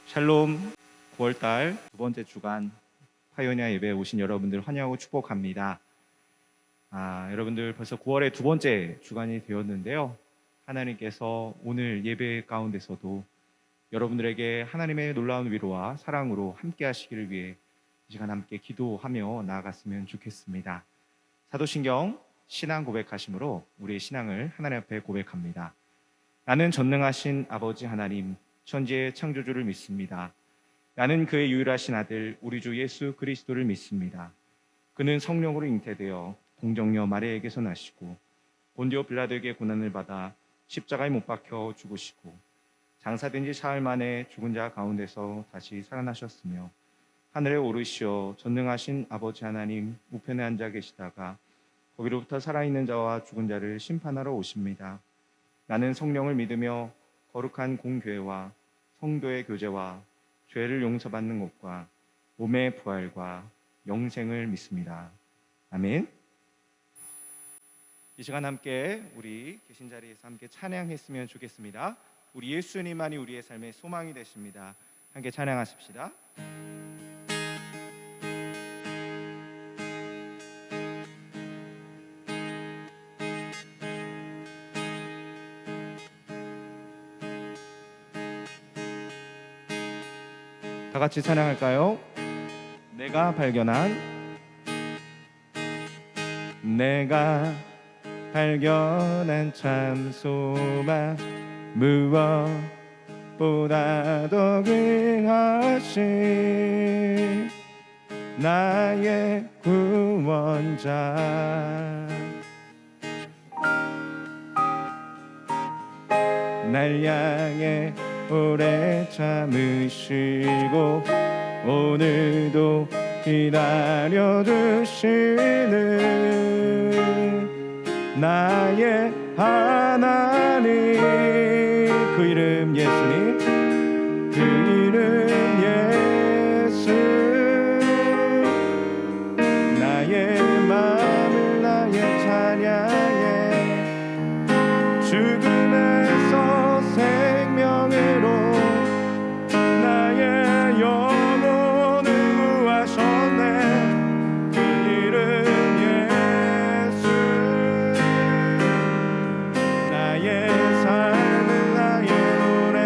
샬롬 9월달 두 번째 주간 파이오니아 예배에 오신 여러분들 환영하고 축복합니다. 여러분들 벌써 9월의 두 번째 주간이 되었는데요. 하나님께서 오늘 예배 가운데서도 여러분들에게 하나님의 놀라운 위로와 사랑으로 함께 하시기를 위해 이 시간 함께 기도하며 나아갔으면 좋겠습니다. 사도신경 신앙 고백하심으로 우리의 신앙을 하나님 앞에 고백합니다. 나는 전능하신 아버지 하나님 천지의 창조주를 믿습니다. 나는 그의 유일하신 아들 우리 주 예수 그리스도를 믿습니다. 그는 성령으로 잉태되어 동정녀 마리아에게서 나시고 본디오 빌라도에게 고난을 받아 십자가에 못 박혀 죽으시고 장사된 지 사흘 만에 죽은 자 가운데서 다시 살아나셨으며 하늘에 오르시어 전능하신 아버지 하나님 우편에 앉아 계시다가 거기로부터 살아있는 자와 죽은 자를 심판하러 오십니다. 나는 성령을 믿으며 거룩한 공교회와 성도의 교제와 죄를 용서받는 것과 몸의 부활과 영생을 믿습니다. 아멘. 이 시간 함께 우리 계신 자리에서 함께 찬양했으면 좋겠습니다. 우리 예수님만이 우리의 삶의 소망이 되십니다. 함께 찬양하십시다. 다 같이 찬양할까요? 내가 발견한 참 소망 무엇보다도 귀하신 나의 구원자 날 향해 오래 참으시고 오늘도 기다려주시는 나의 하나님 그 이름 예수님 그 이름 예수 나의 마음을 나의 찬양에 죽음에서 생명으로 나의 영혼을 구하셨네 그 이름 예수 나의 삶은 나의 노래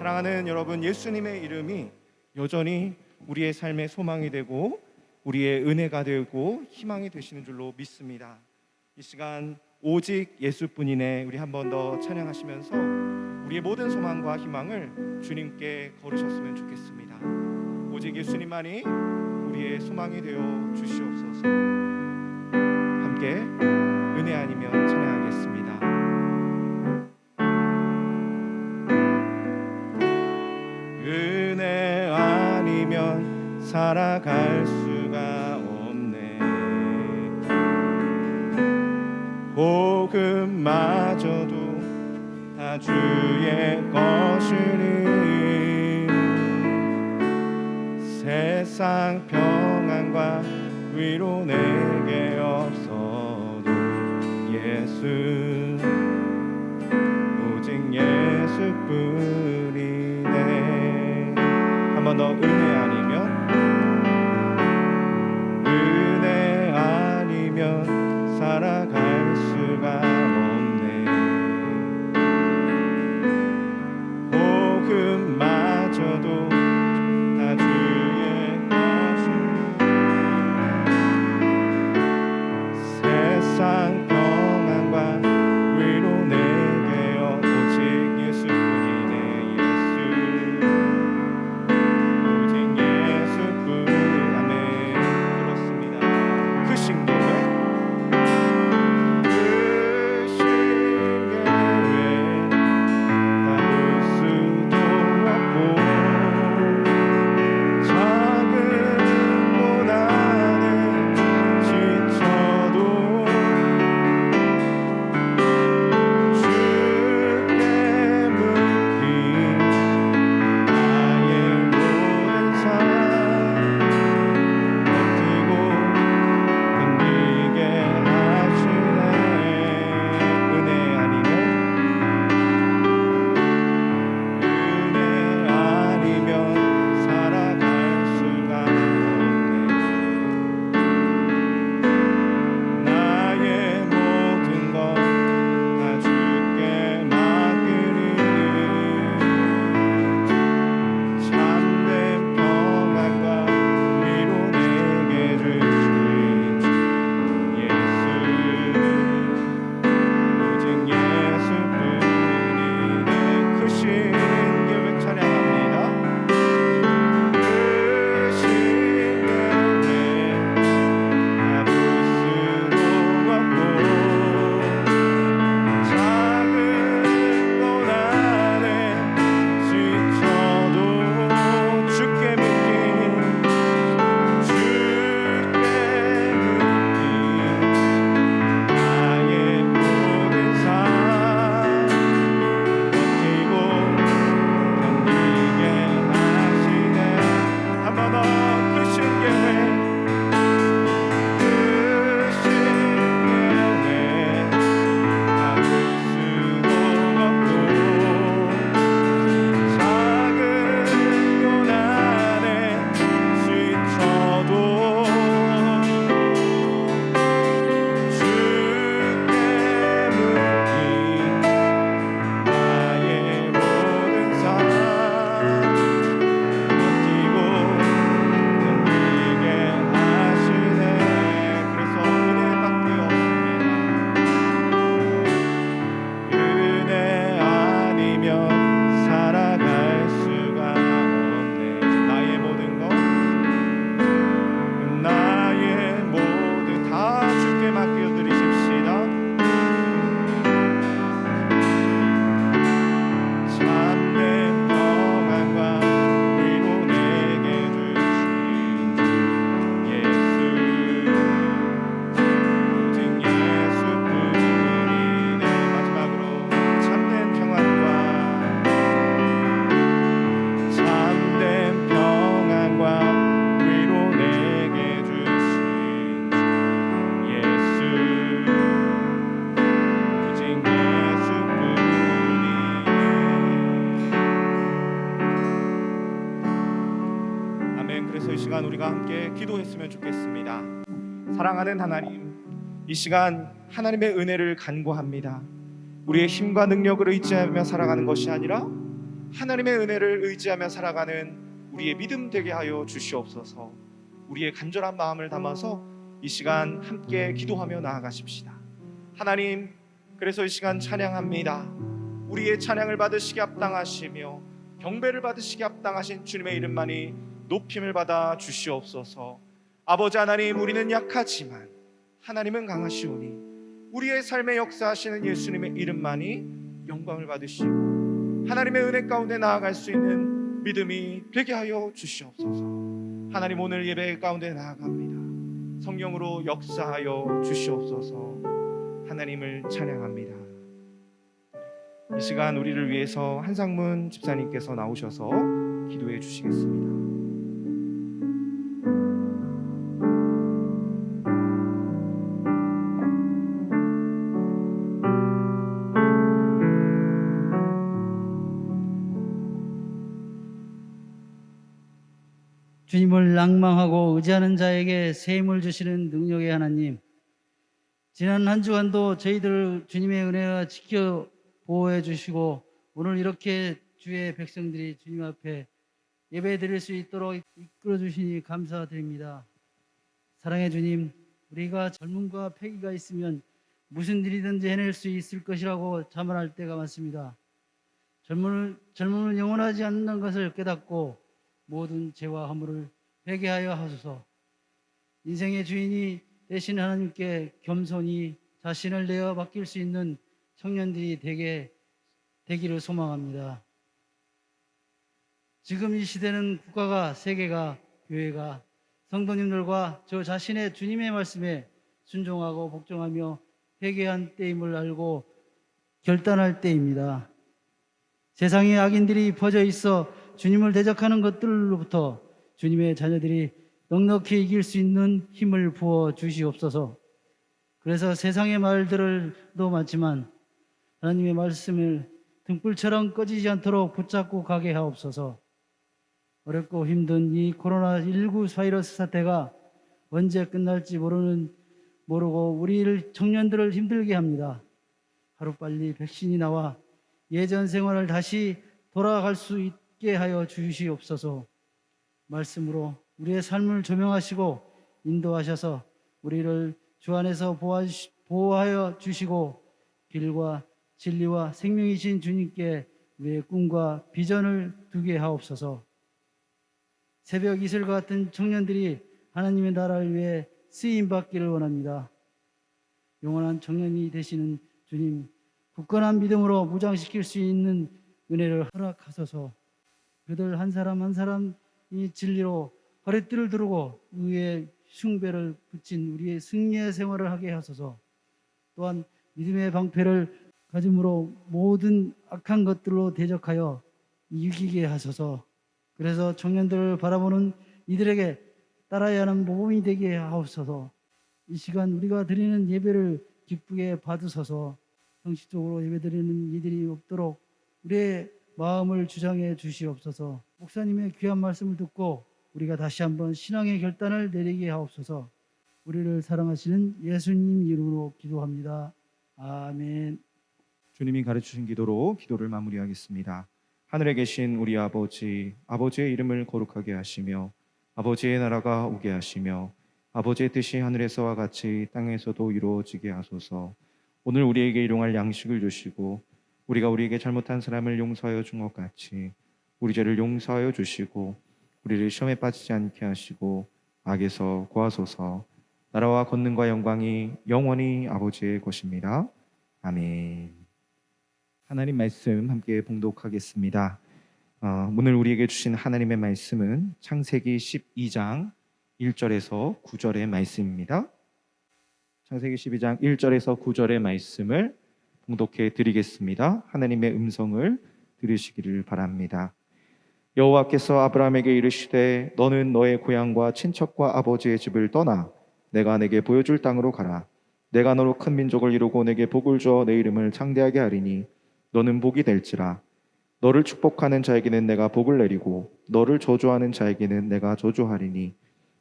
사랑하는 여러분, 예수님의 이름이 여전히 우리의 삶의 소망이 되고 우리의 은혜가 되고 희망이 되시는 줄로 믿습니다. 이 시간 오직 예수뿐이네, 우리 한 번 더 찬양하시면서 우리의 모든 소망과 희망을 주님께 걸으셨으면 좋겠습니다. 오직 예수님만이 우리의 소망이 되어 주시옵소서. 함께 은혜 아니면 찬양하겠습니다. 은혜 아니면 살아갈 수가 없네. 복음마저도 다 주의 것이니 세상 평안과 위로 내게 없어도 예수, 오직 예수뿐이네. 한 번 더. 은혜 아니면 살아갈 수가 없네. 복음마저도 다 주의 것이니 세상 평안과 위로 내게 오직 예수뿐이네. 오직 예수뿐. 아멘. 그렇습니다. 그 신경에 나눌 수도 없고 작은 고난에 지쳐도 주께 묻기 나의 모든 삶 버티고 견디게 하시네. 은혜 아니면 살아갈 수가 없네. 나의 모든 것 다 주께 맡기니 참된 평안과 위로 내게 주신 주 예수, 오직 예수뿐이네. 크신 계획 찬양합니다. 크신 계획 나눌 수도 없고 작은 고난에 지쳐도 주께 묻기 나의 모든 삶 버티고 견디게 하시네. 한 번 더. 크신 계획 나눌 수도 없고 작은 고난에 지쳐도 주께 묻기 나의 모든 삶 버티고 견디게 하시네. 그래서 은혜밖에 없습니다. 은혜 아니면 살아갈 수가 없네. 나의 모든 것, 나의 모든 다 주께 맡겨드리십시다. 참된 평안과 위로 내게 주신 주 예수, 오직 예수뿐이네. 마지막으로 참된 평안과 위로 내게 주신 주 예수, 오직 예수뿐이네. 아멘. 그래서 이 시간 우리가 함께 기도했으면 좋겠습니다. 사랑하는 하나님, 이 시간 하나님의 은혜를 간구합니다. 우리의 힘과 능력을 의지하며 살아가는 것이 아니라 하나님의 은혜를 의지하며 살아가는 우리의 믿음 되게 하여 주시옵소서. 우리의 간절한 마음을 담아서 이 시간 함께 기도하며 나아가십시다. 하나님, 그래서 이 시간 찬양합니다. 우리의 찬양을 받으시기 합당하시며 경배를 받으시기 합당하신 주님의 이름만이 높임을 받아 주시옵소서. 아버지 하나님, 우리는 약하지만 하나님은 강하시오니 우리의 삶에 역사하시는 예수님의 이름만이 영광을 받으시고 하나님의 은혜 가운데 나아갈 수 있는 믿음이 되게 하여 주시옵소서. 하나님, 오늘 예배 가운데 나아갑니다. 성령으로 역사하여 주시옵소서. 하나님을 찬양합니다. 이 시간 우리를 위해서 한상문 집사님께서 나오셔서 기도해 주시겠습니다. 주님을 낭망하고 의지하는 자에게 새 힘을 주시는 능력의 하나님, 지난 한 주간도 저희들 주님의 은혜가 지켜 보호해 주시고 오늘 이렇게 주의 백성들이 주님 앞에 예배 드릴 수 있도록 이끌어 주시니 감사드립니다. 사랑의 주님, 우리가 젊음과 패기가 있으면 무슨 일이든지 해낼 수 있을 것이라고 자만할 때가 많습니다. 젊음은 영원하지 않는 것을 깨닫고 모든 죄와 허물을 회개하여 하소서. 인생의 주인이 되신 하나님께 겸손히 자신을 내어 맡길 수 있는 청년들이 되기를 소망합니다. 지금 이 시대는 국가가, 세계가, 교회가 성도님들과 저 자신의 주님의 말씀에 순종하고 복종하며 회개한 때임을 알고 결단할 때입니다. 세상에 악인들이 퍼져 있어 주님을 대적하는 것들로부터 주님의 자녀들이 넉넉히 이길 수 있는 힘을 부어 주시옵소서. 그래서 세상의 말들도 많지만 하나님의 말씀을 등불처럼 꺼지지 않도록 붙잡고 가게 하옵소서. 어렵고 힘든 이 코로나19 바이러스 사태가 언제 끝날지 모르고 우리 청년들을 힘들게 합니다. 하루빨리 백신이 나와 예전 생활을 다시 돌아갈 수 있게 하여 주시옵소서. 말씀으로 우리의 삶을 조명하시고 인도하셔서 우리를 주 안에서 보호하여 주시고 길과 진리와 생명이신 주님께 우리의 꿈과 비전을 두게 하옵소서. 새벽 이슬과 같은 청년들이 하나님의 나라를 위해 쓰임받기를 원합니다. 영원한 청년이 되시는 주님, 굳건한 믿음으로 무장시킬 수 있는 은혜를 허락하소서. 그들 한 사람 한 사람이 진리로 허리띠를 두르고 의의 숭배를 붙인 우리의 승리의 생활을 하게 하소서. 또한 믿음의 방패를 가짐으로 모든 악한 것들로 대적하여 이기게 하소서. 그래서 청년들을 바라보는 이들에게 따라야 하는 모범이 되게 하옵소서. 이 시간 우리가 드리는 예배를 기쁘게 받으소서. 형식적으로 예배드리는 이들이 없도록 우리의 마음을 주장해 주시옵소서. 목사님의 귀한 말씀을 듣고 우리가 다시 한번 신앙의 결단을 내리게 하옵소서. 우리를 사랑하시는 예수님 이름으로 기도합니다. 아멘. 주님이 가르치신 기도로 기도를 마무리하겠습니다. 하늘에 계신 우리 아버지, 아버지의 이름을 거룩하게 하시며 아버지의 나라가 오게 하시며 아버지의 뜻이 하늘에서와 같이 땅에서도 이루어지게 하소서. 오늘 우리에게 일용할 양식을 주시고 우리가 우리에게 잘못한 사람을 용서하여 준 것 같이 우리 죄를 용서하여 주시고 우리를 시험에 빠지지 않게 하시고 악에서 구하소서. 나라와 권능과 영광이 영원히 아버지의 것입니다. 아멘. 하나님 말씀 함께 봉독하겠습니다. 오늘 우리에게 주신 하나님의 말씀은 창세기 12장 1절에서 9절의 말씀입니다. 창세기 12장 1절에서 9절의 말씀을 봉독해 드리겠습니다. 하나님의 음성을 들으시기를 바랍니다. 여호와께서 아브라함에게 이르시되 너는 너의 고향과 친척과 아버지의 집을 떠나 내가 내게 보여줄 땅으로 가라. 내가 너로 큰 민족을 이루고 내게 복을 주어 내 이름을 창대하게 하리니 너는 복이 될지라. 너를 축복하는 자에게는 내가 복을 내리고 너를 저주하는 자에게는 내가 저주하리니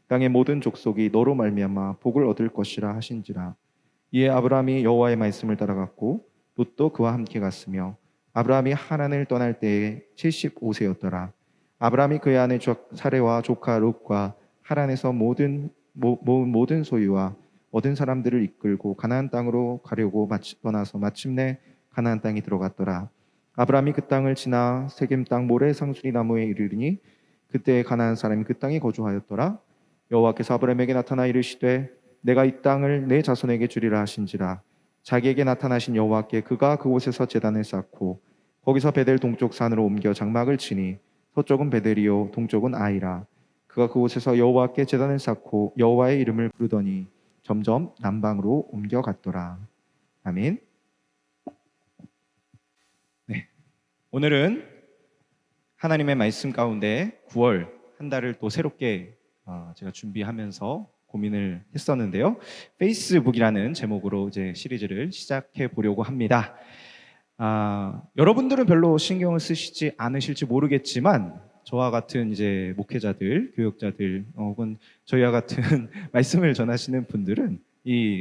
땅의 모든 족속이 너로 말미암아 복을 얻을 것이라 하신지라. 이에 아브라함이 여호와의 말씀을 따라갔고 롯도 그와 함께 갔으며 아브라함이 하란을 떠날 때에 75세였더라. 아브라함이 그의 아내 사레와 조카 롯과 하란에서 모은 모든 소유와 얻은 사람들을 이끌고 가나안 땅으로 가려고 떠나서 마침내 가나안 땅에 들어갔더라. 아브라함이 그 땅을 지나 세겜 땅 모래 상수리 나무에 이르르니 그때 가나안 사람이 그 땅에 거주하였더라. 여호와께서 아브라함에게 나타나 이르시되 내가 이 땅을 내 자손에게 주리라 하신지라. 자기에게 나타나신 여호와께 그가 그곳에서 제단을 쌓고 거기서 베델 동쪽 산으로 옮겨 장막을 치니 서쪽은 베델이요 동쪽은 아이라. 그가 그곳에서 여호와께 제단을 쌓고 여호와의 이름을 부르더니 점점 남방으로 옮겨갔더라. 아멘. 네, 오늘은 하나님의 말씀 가운데 9월 한 달을 또 새롭게 제가 준비하면서 고민을 했었는데요. 페이스북이라는 제목으로 이제 시리즈를 시작해 보려고 합니다. 여러분들은 별로 신경을 쓰시지 않으실지 모르겠지만 저와 같은 이제 목회자들, 교역자들 혹은 저희와 같은 말씀을 전하시는 분들은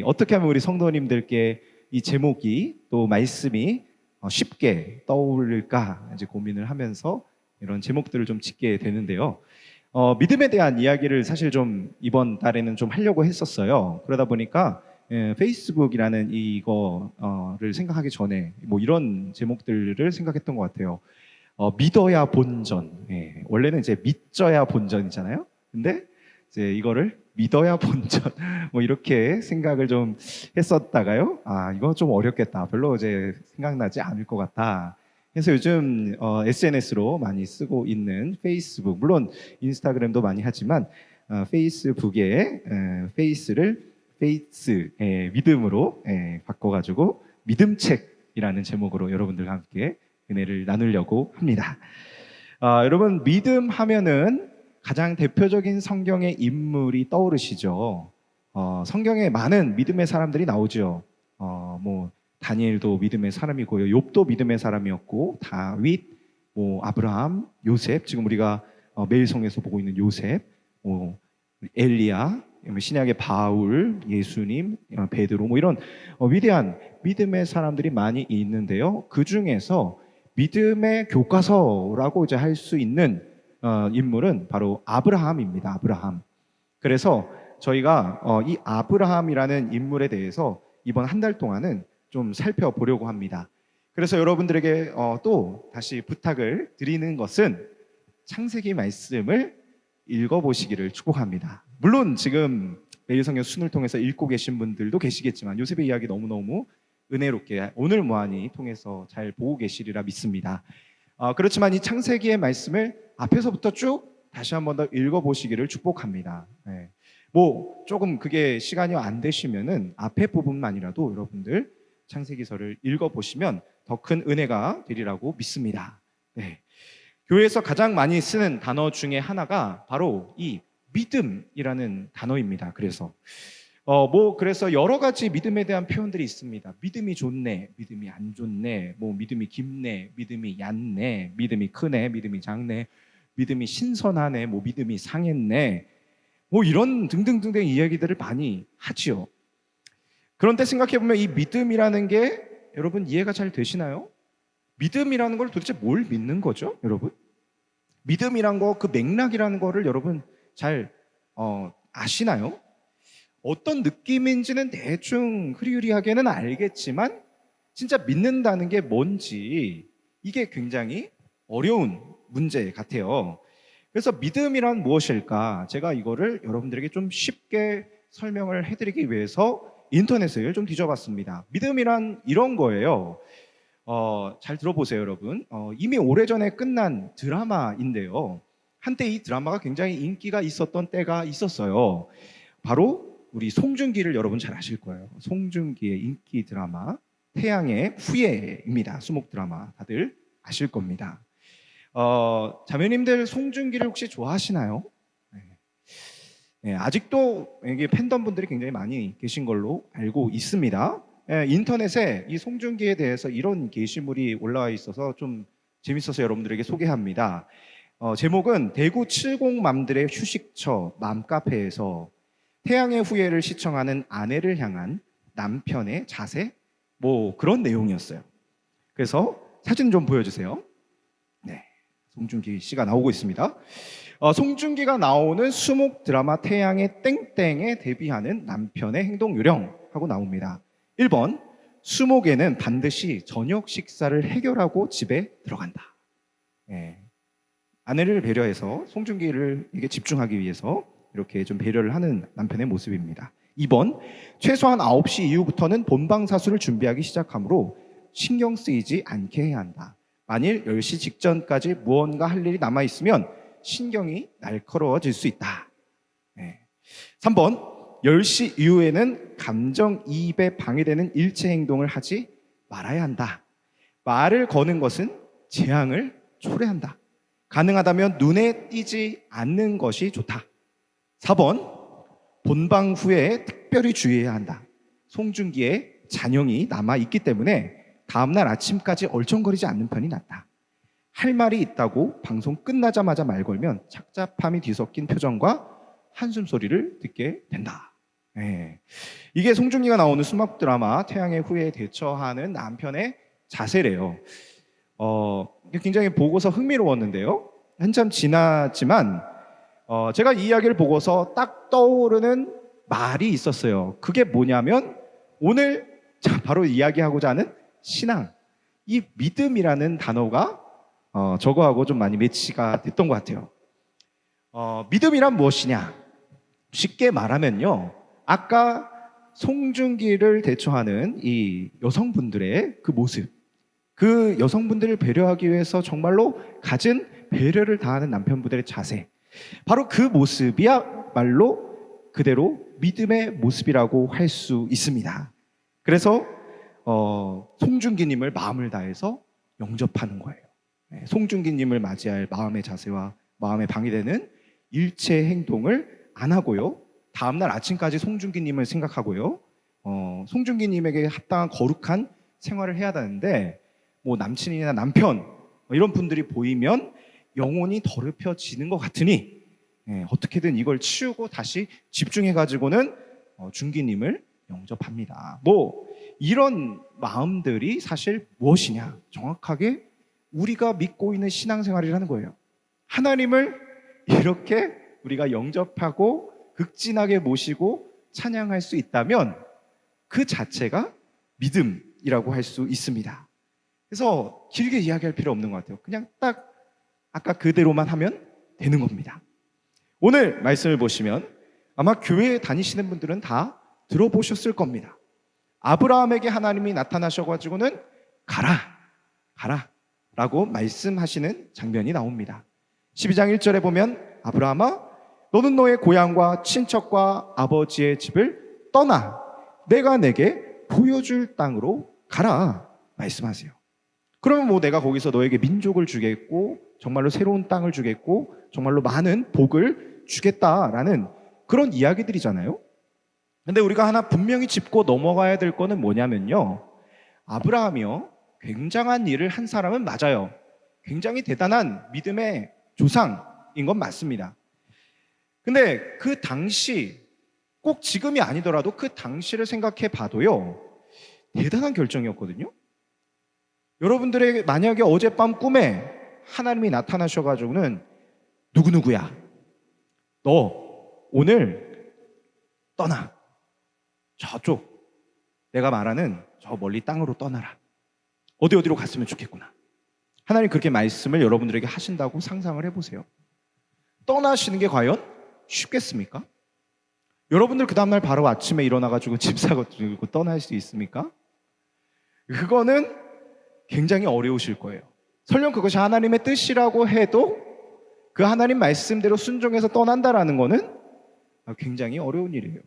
어떻게 하면 우리 성도님들께 이 제목이 또 말씀이 쉽게 떠오를까 이제 고민을 하면서 이런 제목들을 좀 짓게 되는데요. 믿음에 대한 이야기를 사실 좀 이번 달에는 좀 하려고 했었어요. 그러다 보니까 페이스북이라는 이거를 생각하기 전에 뭐 이런 제목들을 생각했던 것 같아요. 믿어야 본전. 원래는 이제 믿져야 본전이잖아요. 근데 이제 이거를 믿어야 본전. 뭐 이렇게 생각을 좀 했었다가요. 이거 좀 어렵겠다. 별로 이제 생각나지 않을 것 같다. 그래서 요즘 SNS로 많이 쓰고 있는 페이스북, 물론 인스타그램도 많이 하지만 페이스북에 페이스를 믿음으로 바꿔가지고 믿음책이라는 제목으로 여러분들과 함께 은혜를 나누려고 합니다. 여러분, 믿음 하면은 가장 대표적인 성경의 인물이 떠오르시죠. 성경에 많은 믿음의 사람들이 나오죠. 뭐 다니엘도 믿음의 사람이고요, 욥도 믿음의 사람이었고, 다윗, 아브라함, 요셉, 지금 우리가 매일성에서 보고 있는 요셉, 엘리야, 신약의 바울, 예수님, 베드로, 뭐 이런 위대한 믿음의 사람들이 많이 있는데요. 그 중에서 믿음의 교과서라고 이제 할 수 있는 인물은 바로 아브라함입니다. 아브라함. 그래서 저희가 이 아브라함이라는 인물에 대해서 이번 한 달 동안은 좀 살펴보려고 합니다. 그래서 여러분들에게 또 다시 부탁을 드리는 것은 창세기 말씀을 읽어보시기를 축복합니다. 물론 지금 매일성경 순을 통해서 읽고 계신 분들도 계시겠지만 요셉의 이야기 너무너무 은혜롭게 오늘 무한히 통해서 잘 보고 계시리라 믿습니다. 그렇지만 이 창세기의 말씀을 앞에서부터 쭉 다시 한 번 더 읽어보시기를 축복합니다. 뭐 조금 그게 시간이 안 되시면은 앞에 부분만이라도 여러분들 창세기서를 읽어보시면 더 큰 은혜가 되리라고 믿습니다. 교회에서 가장 많이 쓰는 단어 중에 하나가 바로 이 믿음이라는 단어입니다. 그래서 여러 가지 믿음에 대한 표현들이 있습니다. 믿음이 좋네, 믿음이 안 좋네, 믿음이 깊네, 믿음이 얕네, 믿음이 크네, 믿음이 작네, 믿음이 신선하네, 믿음이 상했네, 이런 등등등등 이야기들을 많이 하지요. 그런데 생각해보면 이 믿음이라는 게 여러분 이해가 잘 되시나요? 믿음이라는 걸 도대체 뭘 믿는 거죠, 여러분? 믿음이란 거, 그 맥락이라는 거를 여러분 잘 아시나요? 어떤 느낌인지는 대충 흐리흐리하게는 알겠지만 진짜 믿는다는 게 뭔지 이게 굉장히 어려운 문제 같아요. 그래서 믿음이란 무엇일까? 제가 이거를 여러분들에게 좀 쉽게 설명을 해드리기 위해서 인터넷을 좀 뒤져봤습니다. 믿음이란 이런 거예요. 잘 들어보세요, 여러분. 이미 오래전에 끝난 드라마인데요. 한때 이 드라마가 굉장히 인기가 있었던 때가 있었어요. 바로 우리 송중기를 여러분 잘 아실 거예요. 송중기의 인기 드라마 태양의 후예입니다. 수목 드라마 다들 아실 겁니다. 자매님들 송중기를 혹시 좋아하시나요? 아직도 여기 팬덤 분들이 굉장히 많이 계신 걸로 알고 있습니다. 인터넷에 이 송중기에 대해서 이런 게시물이 올라와 있어서 좀 재밌어서 여러분들에게 소개합니다. 제목은 대구 70맘들의 휴식처 맘카페에서 태양의 후예를 시청하는 아내를 향한 남편의 자세, 그런 내용이었어요. 그래서 사진 좀 보여주세요. 네, 송중기 씨가 나오고 있습니다. 송중기가 나오는 수목 드라마 태양의 땡땡에 데뷔하는 남편의 행동 요령하고 나옵니다. 1번, 수목에는 반드시 저녁 식사를 해결하고 집에 들어간다. 네. 아내를 배려해서 송중기에게 집중하기 위해서 이렇게 좀 배려를 하는 남편의 모습입니다. 2번, 최소한 9시 이후부터는 본방사수를 준비하기 시작하므로 신경 쓰이지 않게 해야 한다. 만일 10시 직전까지 무언가 할 일이 남아있으면 신경이 날카로워질 수 있다. 네. 3번, 10시 이후에는 감정이입에 방해되는 일체 행동을 하지 말아야 한다. 말을 거는 것은 재앙을 초래한다. 가능하다면 눈에 띄지 않는 것이 좋다. 4번, 본방 후에 특별히 주의해야 한다. 송중기의 잔영이 남아있기 때문에 다음날 아침까지 얼쩡거리지 않는 편이 낫다. 할 말이 있다고 방송 끝나자마자 말 걸면 착잡함이 뒤섞인 표정과 한숨 소리를 듣게 된다. 네. 이게 송중기가 나오는 수목 드라마 태양의 후예에 대처하는 남편의 자세래요. 굉장히 보고서 흥미로웠는데요. 한참 지났지만 제가 이 이야기를 보고서 딱 떠오르는 말이 있었어요. 그게 뭐냐면 오늘 바로 이야기하고자 하는 신앙, 이 믿음이라는 단어가 저거하고 좀 많이 매치가 됐던 것 같아요. 믿음이란 무엇이냐? 쉽게 말하면요, 아까 송중기를 대처하는 이 여성분들의 그 모습, 그 여성분들을 배려하기 위해서 정말로 갖은 배려를 다하는 남편분들의 자세, 바로 그 모습이야말로 그대로 믿음의 모습이라고 할 수 있습니다. 그래서 송중기님을 마음을 다해서 영접하는 거예요. 송중기님을 맞이할 마음의 자세와 마음에 방해되는 일체 행동을 안 하고요, 다음날 아침까지 송중기님을 생각하고요, 송중기님에게 합당한 거룩한 생활을 해야 하는데, 뭐 남친이나 남편 이런 분들이 보이면 영혼이 더럽혀지는 것 같으니 어떻게든 이걸 치우고 다시 집중해가지고는 중기님을 영접합니다. 뭐 이런 마음들이 사실 무엇이냐? 정확하게 우리가 믿고 있는 신앙생활이라는 거예요. 하나님을 이렇게 우리가 영접하고 극진하게 모시고 찬양할 수 있다면 그 자체가 믿음이라고 할 수 있습니다. 그래서 길게 이야기할 필요 없는 것 같아요. 그냥 딱 아까 그대로만 하면 되는 겁니다. 오늘 말씀을 보시면 아마 교회에 다니시는 분들은 다 들어보셨을 겁니다. 아브라함에게 하나님이 나타나셔가지고는 가라 라고 말씀하시는 장면이 나옵니다. 12장 1절에 보면 아브라함아, 너는 너의 고향과 친척과 아버지의 집을 떠나 내가 내게 보여줄 땅으로 가라 말씀하세요. 그러면 뭐 내가 거기서 너에게 민족을 주겠고 정말로 새로운 땅을 주겠고 정말로 많은 복을 주겠다라는 그런 이야기들이잖아요. 근데 우리가 하나 분명히 짚고 넘어가야 될 거는 뭐냐면요, 아브라함이요, 굉장한 일을 한 사람은 맞아요. 굉장히 대단한 믿음의 조상인 건 맞습니다. 근데 그 당시, 꼭 지금이 아니더라도 그 당시를 생각해 봐도요, 대단한 결정이었거든요. 여러분들에게 만약에 어젯밤 꿈에 하나님이 나타나셔가지고는 누구누구야, 너 오늘 떠나, 저쪽 내가 말하는 저 멀리 땅으로 떠나라, 어디로 갔으면 좋겠구나, 하나님 그렇게 말씀을 여러분들에게 하신다고 상상을 해보세요. 떠나시는 게 과연 쉽겠습니까? 여러분들 그 다음날 바로 아침에 일어나가지고 집 사고 들고 떠날 수 있습니까? 그거는 굉장히 어려우실 거예요. 설령 그것이 하나님의 뜻이라고 해도 그 하나님 말씀대로 순종해서 떠난다라는 거는 굉장히 어려운 일이에요.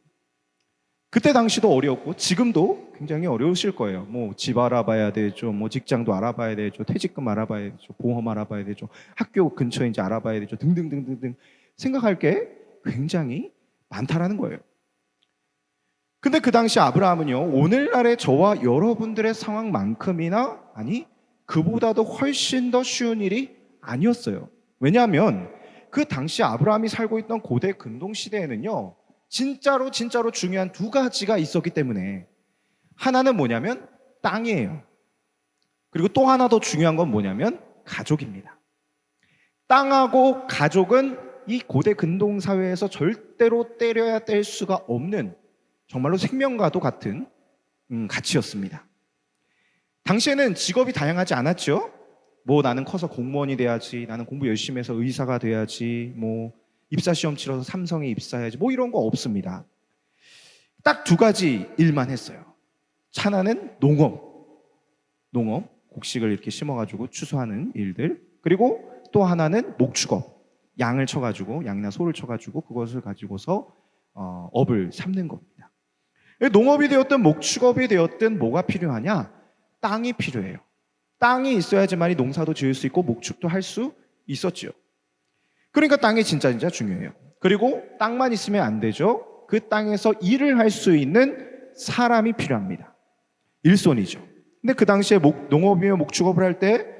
그때 당시도 어려웠고 지금도 굉장히 어려우실 거예요. 뭐 집 알아봐야 되죠, 뭐 직장도 알아봐야 되죠, 퇴직금 알아봐야 되죠, 보험 알아봐야 되죠, 학교 근처에 이제 알아봐야 되죠, 등등등등등 생각할 게 굉장히 많다라는 거예요. 근데 그 당시 아브라함은요, 오늘날의 저와 여러분들의 상황만큼이나, 아니 그보다도 훨씬 더 쉬운 일이 아니었어요. 왜냐하면 그 당시 아브라함이 살고 있던 고대 근동 시대에는요, 진짜로 중요한 두 가지가 있었기 때문에, 하나는 뭐냐면 땅이에요. 그리고 또 하나 더 중요한 건 뭐냐면 가족입니다. 땅하고 가족은 이 고대 근동 사회에서 절대로 때려야 뗄 수가 없는 정말로 생명과도 같은 가치였습니다. 당시에는 직업이 다양하지 않았죠. 뭐 나는 커서 공무원이 돼야지, 나는 공부 열심히 해서 의사가 돼야지, 뭐 입사 시험 치러서 삼성에 입사해야지, 뭐 이런 거 없습니다. 딱 두 가지 일만 했어요. 하나는 농업, 곡식을 이렇게 심어가지고 추수하는 일들. 그리고 또 하나는 목축업, 양을 쳐가지고, 양이나 소를 쳐가지고 그것을 가지고서 업을 삼는 겁니다. 농업이 되었든 목축업이 되었든 뭐가 필요하냐? 땅이 필요해요. 땅이 있어야지만이 농사도 지을 수 있고 목축도 할 수 있었죠. 그러니까 땅이 진짜 중요해요. 그리고 땅만 있으면 안 되죠. 그 땅에서 일을 할 수 있는 사람이 필요합니다. 일손이죠. 근데 그 당시에 농업이며 목축업을 할 때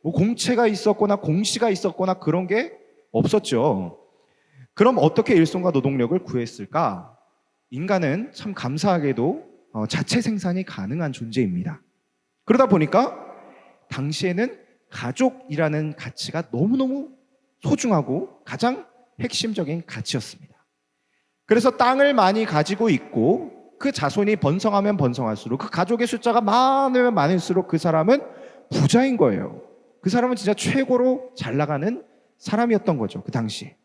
뭐 공채가 있었거나 공시가 있었거나 그런 게 없었죠. 그럼 어떻게 일손과 노동력을 구했을까? 인간은 참 감사하게도 자체 생산이 가능한 존재입니다. 그러다 보니까 당시에는 가족이라는 가치가 너무너무 소중하고 가장 핵심적인 가치였습니다. 그래서 땅을 많이 가지고 있고 그 자손이 번성하면 번성할수록 그 가족의 숫자가 많으면 많을수록 그 사람은 부자인 거예요. 그 사람은 진짜 최고로 잘 나가는 사람이었던 거죠. 그 당시에.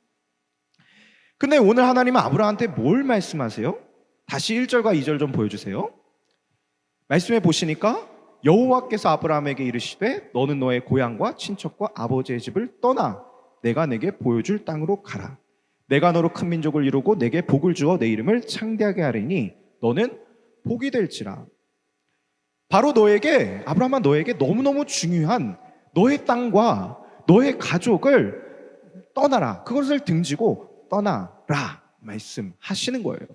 근데 오늘 하나님은 아브라함한테 뭘 말씀하세요? 다시 1절과 2절 좀 보여주세요. 말씀해 보시니까 여호와께서 아브라함에게 이르시되 너는 너의 고향과 친척과 아버지의 집을 떠나 내가 내게 보여줄 땅으로 가라. 내가 너로 큰 민족을 이루고 내게 복을 주어 내 이름을 창대하게 하리니 너는 복이 될지라. 바로 너에게, 아브라함아, 너에게 너무너무 중요한 너의 땅과 너의 가족을 떠나라. 그것을 등지고 떠나라 말씀하시는 거예요.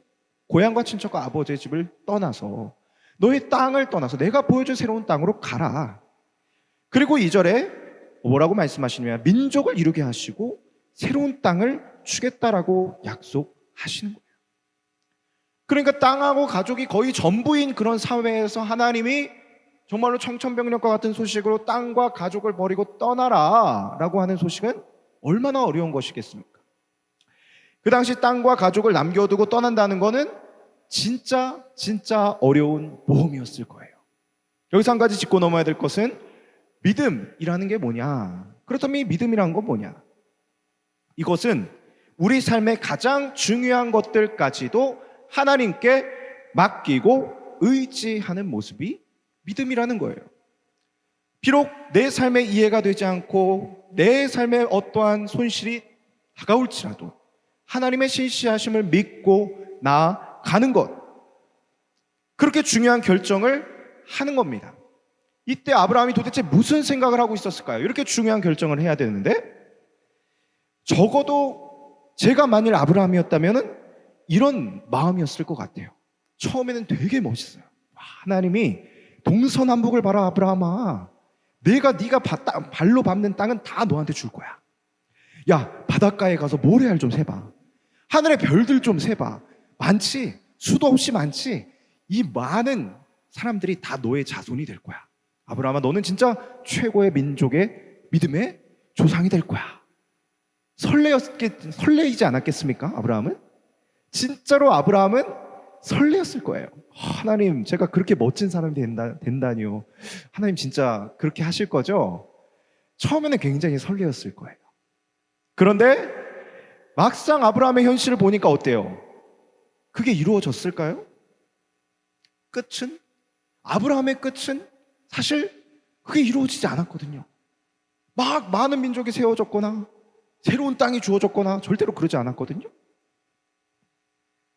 고향과 친척과 아버지의 집을 떠나서 너의 땅을 떠나서 내가 보여준 새로운 땅으로 가라. 그리고 2절에 뭐라고 말씀하시냐면 민족을 이루게 하시고 새로운 땅을 주겠다라고 약속하시는 거예요. 그러니까 땅하고 가족이 거의 전부인 그런 사회에서 하나님이 정말로 청천벽력과 같은 소식으로 땅과 가족을 버리고 떠나라 라고 하는 소식은 얼마나 어려운 것이겠습니까? 그 당시 땅과 가족을 남겨두고 떠난다는 것은 진짜 어려운 모험이었을 거예요. 여기서 한 가지 짚고 넘어야 될 것은 믿음이라는 게 뭐냐? 그렇다면 이 믿음이라는 건 뭐냐? 이것은 우리 삶의 가장 중요한 것들까지도 하나님께 맡기고 의지하는 모습이 믿음이라는 거예요. 비록 내 삶에 이해가 되지 않고 내 삶에 어떠한 손실이 다가올지라도 하나님의 신실하심을 믿고 나아가는 것, 그렇게 중요한 결정을 하는 겁니다. 이때 아브라함이 도대체 무슨 생각을 하고 있었을까요? 이렇게 중요한 결정을 해야 되는데 적어도 제가 만일 아브라함이었다면 이런 마음이었을 것 같아요. 처음에는 되게 멋있어요. 하나님이 동서남북을 봐라 아브라함아, 내가 네가 발로 밟는 땅은 다 너한테 줄 거야. 야, 바닷가에 가서 모래알 좀 세봐. 하늘의 별들 좀 세봐. 많지? 수도 없이 많지? 이 많은 사람들이 다 너의 자손이 될 거야. 아브라함아, 너는 진짜 최고의 민족의 믿음의 조상이 될 거야. 설레이지 않았겠습니까? 아브라함은? 진짜로 아브라함은 설레었을 거예요. 하나님, 제가 그렇게 멋진 사람이 된다니요. 하나님 진짜 그렇게 하실 거죠? 처음에는 굉장히 설레었을 거예요. 그런데 막상 아브라함의 현실을 보니까 어때요? 그게 이루어졌을까요? 끝은? 아브라함의 끝은 사실 그게 이루어지지 않았거든요. 막 많은 민족이 세워졌거나 새로운 땅이 주어졌거나 절대로 그러지 않았거든요.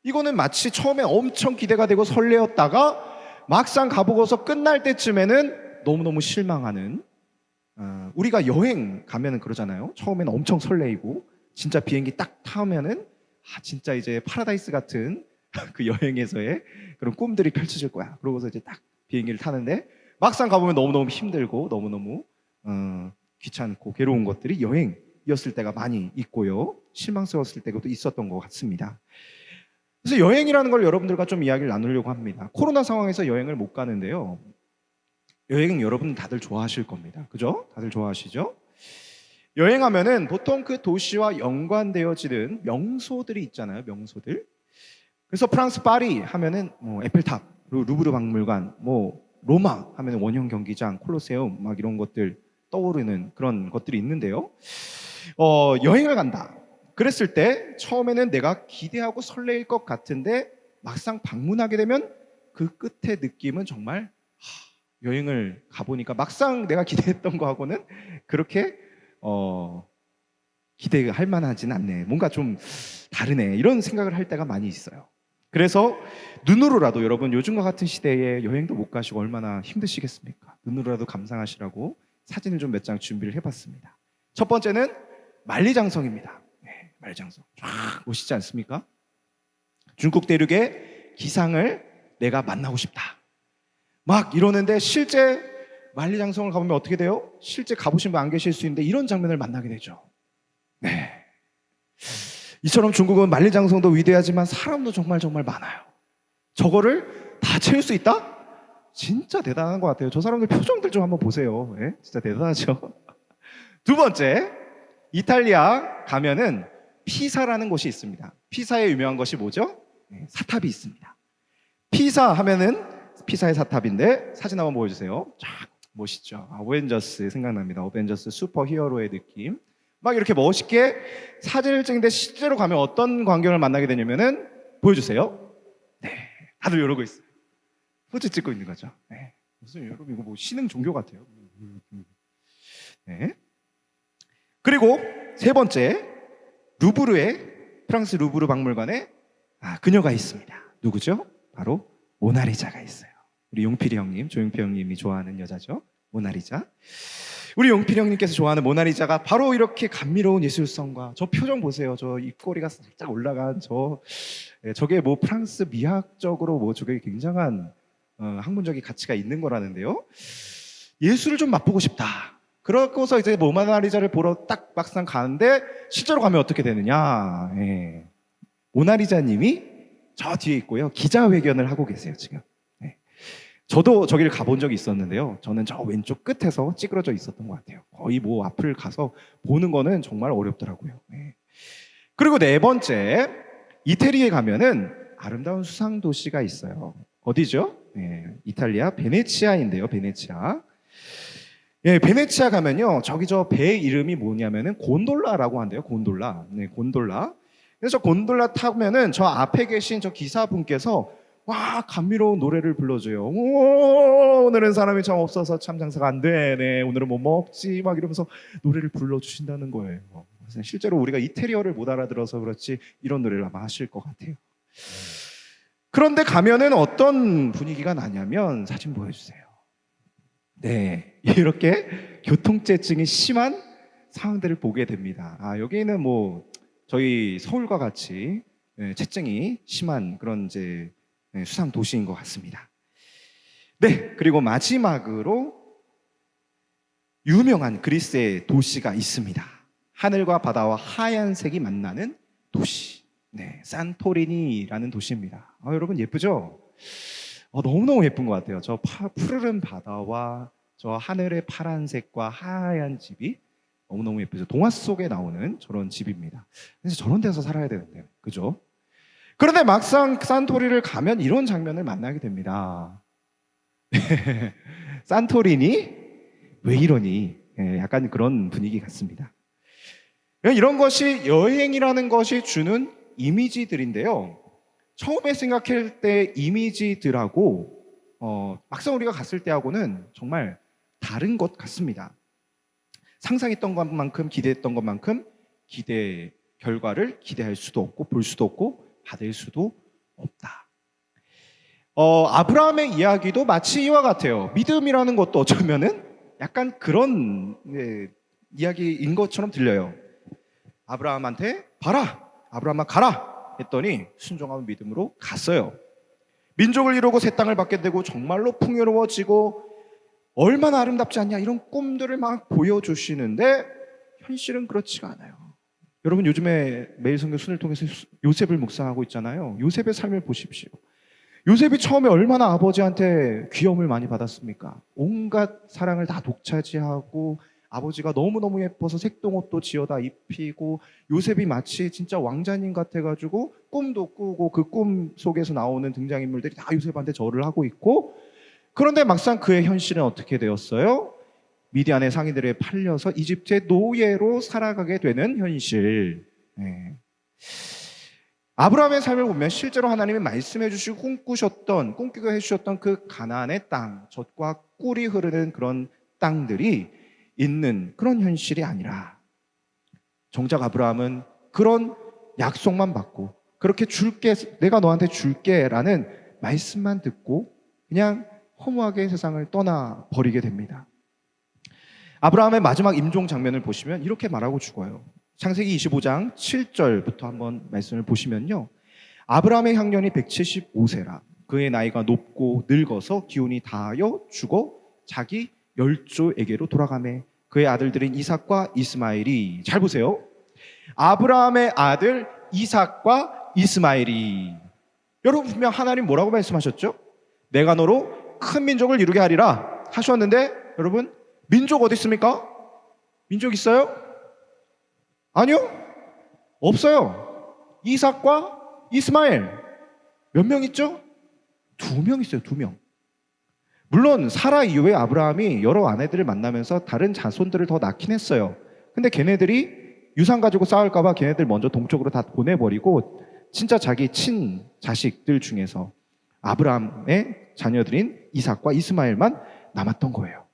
이거는 마치 처음에 엄청 기대가 되고 설레었다가 막상 가보고서 끝날 때쯤에는 너무너무 실망하는, 우리가 여행 가면은 그러잖아요. 처음에는 엄청 설레이고 진짜 비행기 딱 타면은 진짜 이제 파라다이스 같은 그 여행에서의 그런 꿈들이 펼쳐질 거야. 그러고서 이제 딱 비행기를 타는데 막상 가보면 너무너무 힘들고 너무너무 귀찮고 괴로운 것들이 여행이었을 때가 많이 있고요. 실망스러웠을 때도 있었던 것 같습니다. 그래서 여행이라는 걸 여러분들과 좀 이야기를 나누려고 합니다. 코로나 상황에서 여행을 못 가는데요. 여행 여러분 다들 좋아하실 겁니다. 그죠? 다들 좋아하시죠? 여행하면은 보통 그 도시와 연관되어지는 명소들이 있잖아요. 명소들. 그래서 프랑스 파리 하면은 뭐 에펠탑, 그리고 루브르 박물관, 뭐 로마 하면은 원형 경기장, 콜로세움 막 이런 것들 떠오르는 그런 것들이 있는데요. 여행을 간다. 그랬을 때 처음에는 내가 기대하고 설레일 것 같은데 막상 방문하게 되면 그 끝의 느낌은 정말 여행을 가보니까 막상 내가 기대했던 거하고는 그렇게 기대할 만하진 않네. 뭔가 좀 다르네. 이런 생각을 할 때가 많이 있어요. 그래서 눈으로라도 여러분 요즘과 같은 시대에 여행도 못 가시고 얼마나 힘드시겠습니까? 눈으로라도 감상하시라고 사진을 좀 몇 장 준비를 해봤습니다. 첫 번째는 만리장성입니다. 네, 만리장성. 쫙 멋있지 않습니까? 중국 대륙의 기상을 내가 만나고 싶다. 막 이러는데 실제 만리장성을 가보면 어떻게 돼요? 실제 가보신 분 안 계실 수 있는데 이런 장면을 만나게 되죠. 네. 이처럼 중국은 만리장성도 위대하지만 사람도 정말 정말 많아요. 저거를 다 채울 수 있다? 진짜 대단한 것 같아요. 저 사람들 표정들 좀 한번 보세요. 네? 진짜 대단하죠. 두 번째, 이탈리아 가면은 피사라는 곳이 있습니다. 피사에 유명한 것이 뭐죠? 네, 사탑이 있습니다. 피사 하면은 피사의 사탑인데 사진 한번 보여주세요. 쫙 멋있죠. 어벤져스 생각납니다. 어벤져스 슈퍼 히어로의 느낌. 막 이렇게 멋있게 사진을 찍는데 실제로 가면 어떤 광경을 만나게 되냐면은 보여주세요. 네, 다들 이러고 있어요. 포즈 찍고 있는 거죠. 네. 무슨 여러분 이거 뭐 신흥 종교 같아요. 네. 그리고 세 번째, 프랑스 루브르 박물관에 그녀가 있습니다. 누구죠? 바로 모나리자가 있어요. 우리 용필이 형님, 조용필 형님이 좋아하는 여자죠. 모나리자. 우리 용필 형님께서 좋아하는 모나리자가 바로 이렇게 감미로운 예술성과 저 표정 보세요. 저 입꼬리가 살짝 올라간 저게 뭐 프랑스 미학적으로 뭐 저게 굉장한 학문적인 가치가 있는 거라는데요. 예술을 좀 맛보고 싶다. 그러고서 이제 모나리자를 보러 딱 막상 가는데 실제로 가면 어떻게 되느냐. 예. 모나리자님이 저 뒤에 있고요. 기자회견을 하고 계세요, 지금. 예. 저도 저기를 가본 적이 있었는데요. 저는 저 왼쪽 끝에서 찌그러져 있었던 것 같아요. 거의 뭐 앞을 가서 보는 거는 정말 어렵더라고요. 예. 그리고 네 번째, 이태리에 가면은 아름다운 수상 도시가 있어요. 어디죠? 예, 이탈리아 베네치아인데요. 베네치아. 예, 베네치아 가면요. 저기 저 배 이름이 뭐냐면은 곤돌라라고 한대요. 곤돌라. 네, 곤돌라. 그래서 저 곤돌라 타면은 저 앞에 계신 저 기사분께서 와, 감미로운 노래를 불러줘요. 오, 오늘은 사람이 참 없어서 참 장사가 안 돼. 네, 오늘은 뭐 먹지? 막 이러면서 노래를 불러주신다는 거예요. 실제로 우리가 이태리어를 못 알아들어서 그렇지 이런 노래를 아마 하실 것 같아요. 그런데 가면은 어떤 분위기가 나냐면 사진 보여주세요. 네, 이렇게 교통체증이 심한 상황들을 보게 됩니다. 여기는 뭐 저희 서울과 같이 체증이 심한 그런 이제 수상 도시인 것 같습니다. 네, 그리고 마지막으로 유명한 그리스의 도시가 있습니다. 하늘과 바다와 하얀색이 만나는 도시. 네, 산토리니라는 도시입니다. 여러분 예쁘죠? 너무너무 예쁜 것 같아요. 저 푸르른 바다와 저 하늘의 파란색과 하얀 집이 너무너무 예쁘죠. 동화 속에 나오는 저런 집입니다. 그래서 저런 데서 살아야 되는데요. 그죠? 그런데 막상 산토리를 가면 이런 장면을 만나게 됩니다. 산토리니? 왜 이러니? 약간 그런 분위기 같습니다. 이런 것이 여행이라는 것이 주는 이미지들인데요. 처음에 생각할 때 이미지들하고 막상 우리가 갔을 때하고는 정말 다른 것 같습니다. 상상했던 것만큼 기대했던 것만큼 기대 결과를 기대할 수도 없고 볼 수도 없고 받을 수도 없다. 아브라함의 이야기도 마치 이와 같아요. 믿음이라는 것도 어쩌면은 약간 그런 이야기인 것처럼 들려요. 아브라함한테 봐라, 아브라함아 가라 했더니 순종하는 믿음으로 갔어요. 민족을 이루고 새 땅을 받게 되고 정말로 풍요로워지고 얼마나 아름답지 않냐 이런 꿈들을 막 보여주시는데 현실은 그렇지가 않아요. 여러분 요즘에 매일 성경 순을 통해서 요셉을 묵상하고 있잖아요. 요셉의 삶을 보십시오. 요셉이 처음에 얼마나 아버지한테 귀여움을 많이 받았습니까? 온갖 사랑을 다 독차지하고 아버지가 너무너무 예뻐서 색동옷도 지어다 입히고 요셉이 마치 진짜 왕자님 같아가지고 꿈도 꾸고 그 꿈 속에서 나오는 등장인물들이 다 요셉한테 절을 하고 있고, 그런데 막상 그의 현실은 어떻게 되었어요? 미디안의 상인들에 팔려서 이집트의 노예로 살아가게 되는 현실. 네. 아브라함의 삶을 보면 실제로 하나님이 말씀해 주시고 꿈꾸게 해주셨던 그 가나안의 땅, 젖과 꿀이 흐르는 그런 땅들이 있는 그런 현실이 아니라, 정작 아브라함은 그런 약속만 받고 그렇게 줄게, 내가 너한테 줄게 라는 말씀만 듣고 그냥 허무하게 세상을 떠나 버리게 됩니다. 아브라함의 마지막 임종 장면을 보시면 이렇게 말하고 죽어요. 창세기 25장 7절부터 한번 말씀을 보시면요, 아브라함의 향년이 175세라 그의 나이가 높고 늙어서 기운이 다하여 죽어 자기 열조에게로 돌아가매 그의 아들들인 이삭과 이스마엘이, 잘 보세요, 아브라함의 아들 이삭과 이스마엘이, 여러분 분명 하나님 뭐라고 말씀하셨죠? 내가 너로 큰 민족을 이루게 하리라 하셨는데, 여러분 민족 어디 있습니까? 민족 있어요? 아니요, 없어요. 이삭과 이스마엘 몇 명 있죠? 2명 있어요. 2명. 물론 사라 이후에 아브라함이 여러 아내들을 만나면서 다른 자손들을 더 낳긴 했어요. 근데 걔네들이 유산 가지고 싸울까 봐 걔네들 먼저 동쪽으로 다 보내버리고 진짜 자기 친자식들 중에서 아브라함의 자녀들인 이삭과 이스마엘만 남았던 거예요.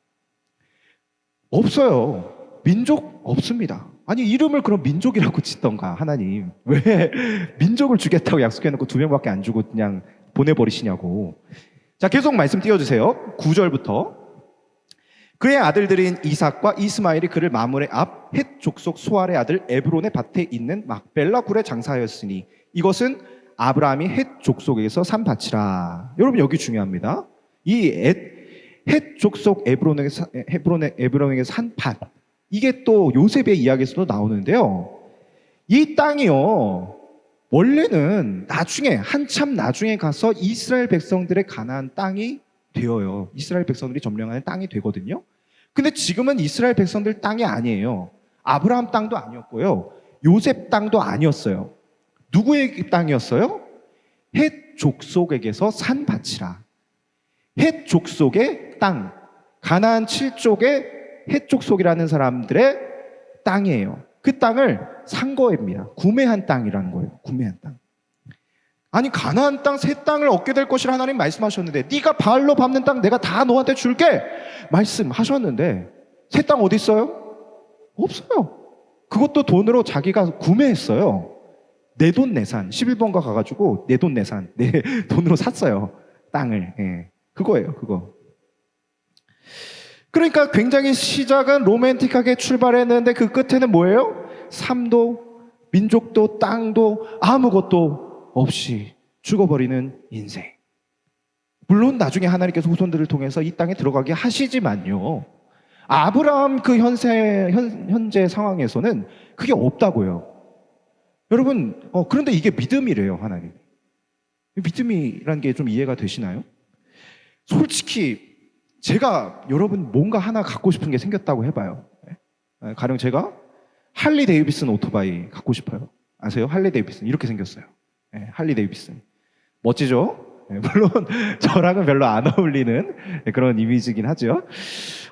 없어요. 민족 없습니다. 아니 이름을 그럼 민족이라고 짓던가, 하나님 왜 민족을 주겠다고 약속해놓고 2명밖에 안 주고 그냥 보내버리시냐고. 자, 계속 말씀 띄워주세요. 9절부터. 그의 아들들인 이삭과 이스마엘이 그를 마므레 앞 헷 족속 소알의 아들 에브론의 밭에 있는 막벨라 굴에 장사하였으니 이것은 아브라함이 헷 족속에서 산 밭이라. 여러분 여기 중요합니다. 이 헷 족속 에브론에게 산 밭, 이게 또 요셉의 이야기에서도 나오는데요, 이 땅이요 원래는 나중에, 한참 나중에 가서 이스라엘 백성들의 가나안 땅이 되어요. 이스라엘 백성들이 점령하는 땅이 되거든요. 근데 지금은 이스라엘 백성들 땅이 아니에요. 아브라함 땅도 아니었고요, 요셉 땅도 아니었어요. 누구의 땅이었어요? 헷 족속에게서 산 밭이라. 헷 족속의 땅, 가나안 7족의 헷 족속이라는 사람들의 땅이에요. 그 땅을 산 거입니다. 구매한 땅이라는 거예요. 구매한 땅. 아니 가나안 땅 새 땅을 얻게 될 것이라 하나님 말씀하셨는데, 네가 발로 밟는 땅 내가 다 너한테 줄게 말씀하셨는데 새 땅 어디 있어요? 없어요. 그것도 돈으로 자기가 구매했어요. 내돈내산 11번가 가가지고 내돈내산 내 돈으로 샀어요, 땅을. 예. 그거예요, 그거. 그러니까 굉장히 시작은 로맨틱하게 출발했는데 그 끝에는 뭐예요? 삶도 민족도 땅도 아무것도 없이 죽어버리는 인생. 물론 나중에 하나님께서 후손들을 통해서 이 땅에 들어가게 하시지만요, 아브라함 그 현재 상황에서는 그게 없다고요. 여러분 그런데 이게 믿음이래요, 하나님. 믿음이라는 게 좀 이해가 되시나요? 솔직히 제가 여러분 뭔가 하나 갖고 싶은 게 생겼다고 해봐요. 가령 제가 할리 데이비슨 오토바이 갖고 싶어요. 아세요? 할리 데이비슨 이렇게 생겼어요. 할리 데이비슨 멋지죠? 물론 저랑은 별로 안 어울리는 그런 이미지긴 하죠.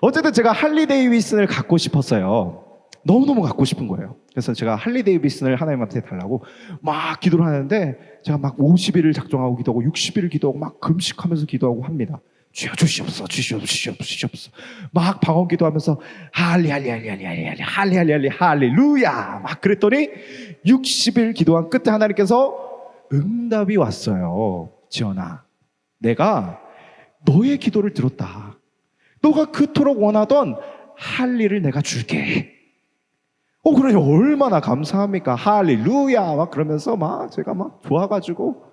어쨌든 제가 할리 데이비슨을 갖고 싶었어요. 너무너무 갖고 싶은 거예요. 그래서 제가 할리 데이비슨을 하나님한테 달라고 막 기도를 하는데, 제가 막 50일을 작정하고 기도하고 60일을 기도하고 막 금식하면서 기도하고 합니다. 주여 주시옵소서, 주시옵소서, 주시옵소서, 주시옵소서. 막 방언 기도하면서 할렐루야 막 그랬더니 60일 기도한 끝에 하나님께서 응답이 왔어요. 지연아, 내가 너의 기도를 들었다. 너가 그토록 원하던 할리를 내가 줄게. 그러니 얼마나 감사합니까? 할렐루야 막 그러면서 막 제가 막 좋아가지고,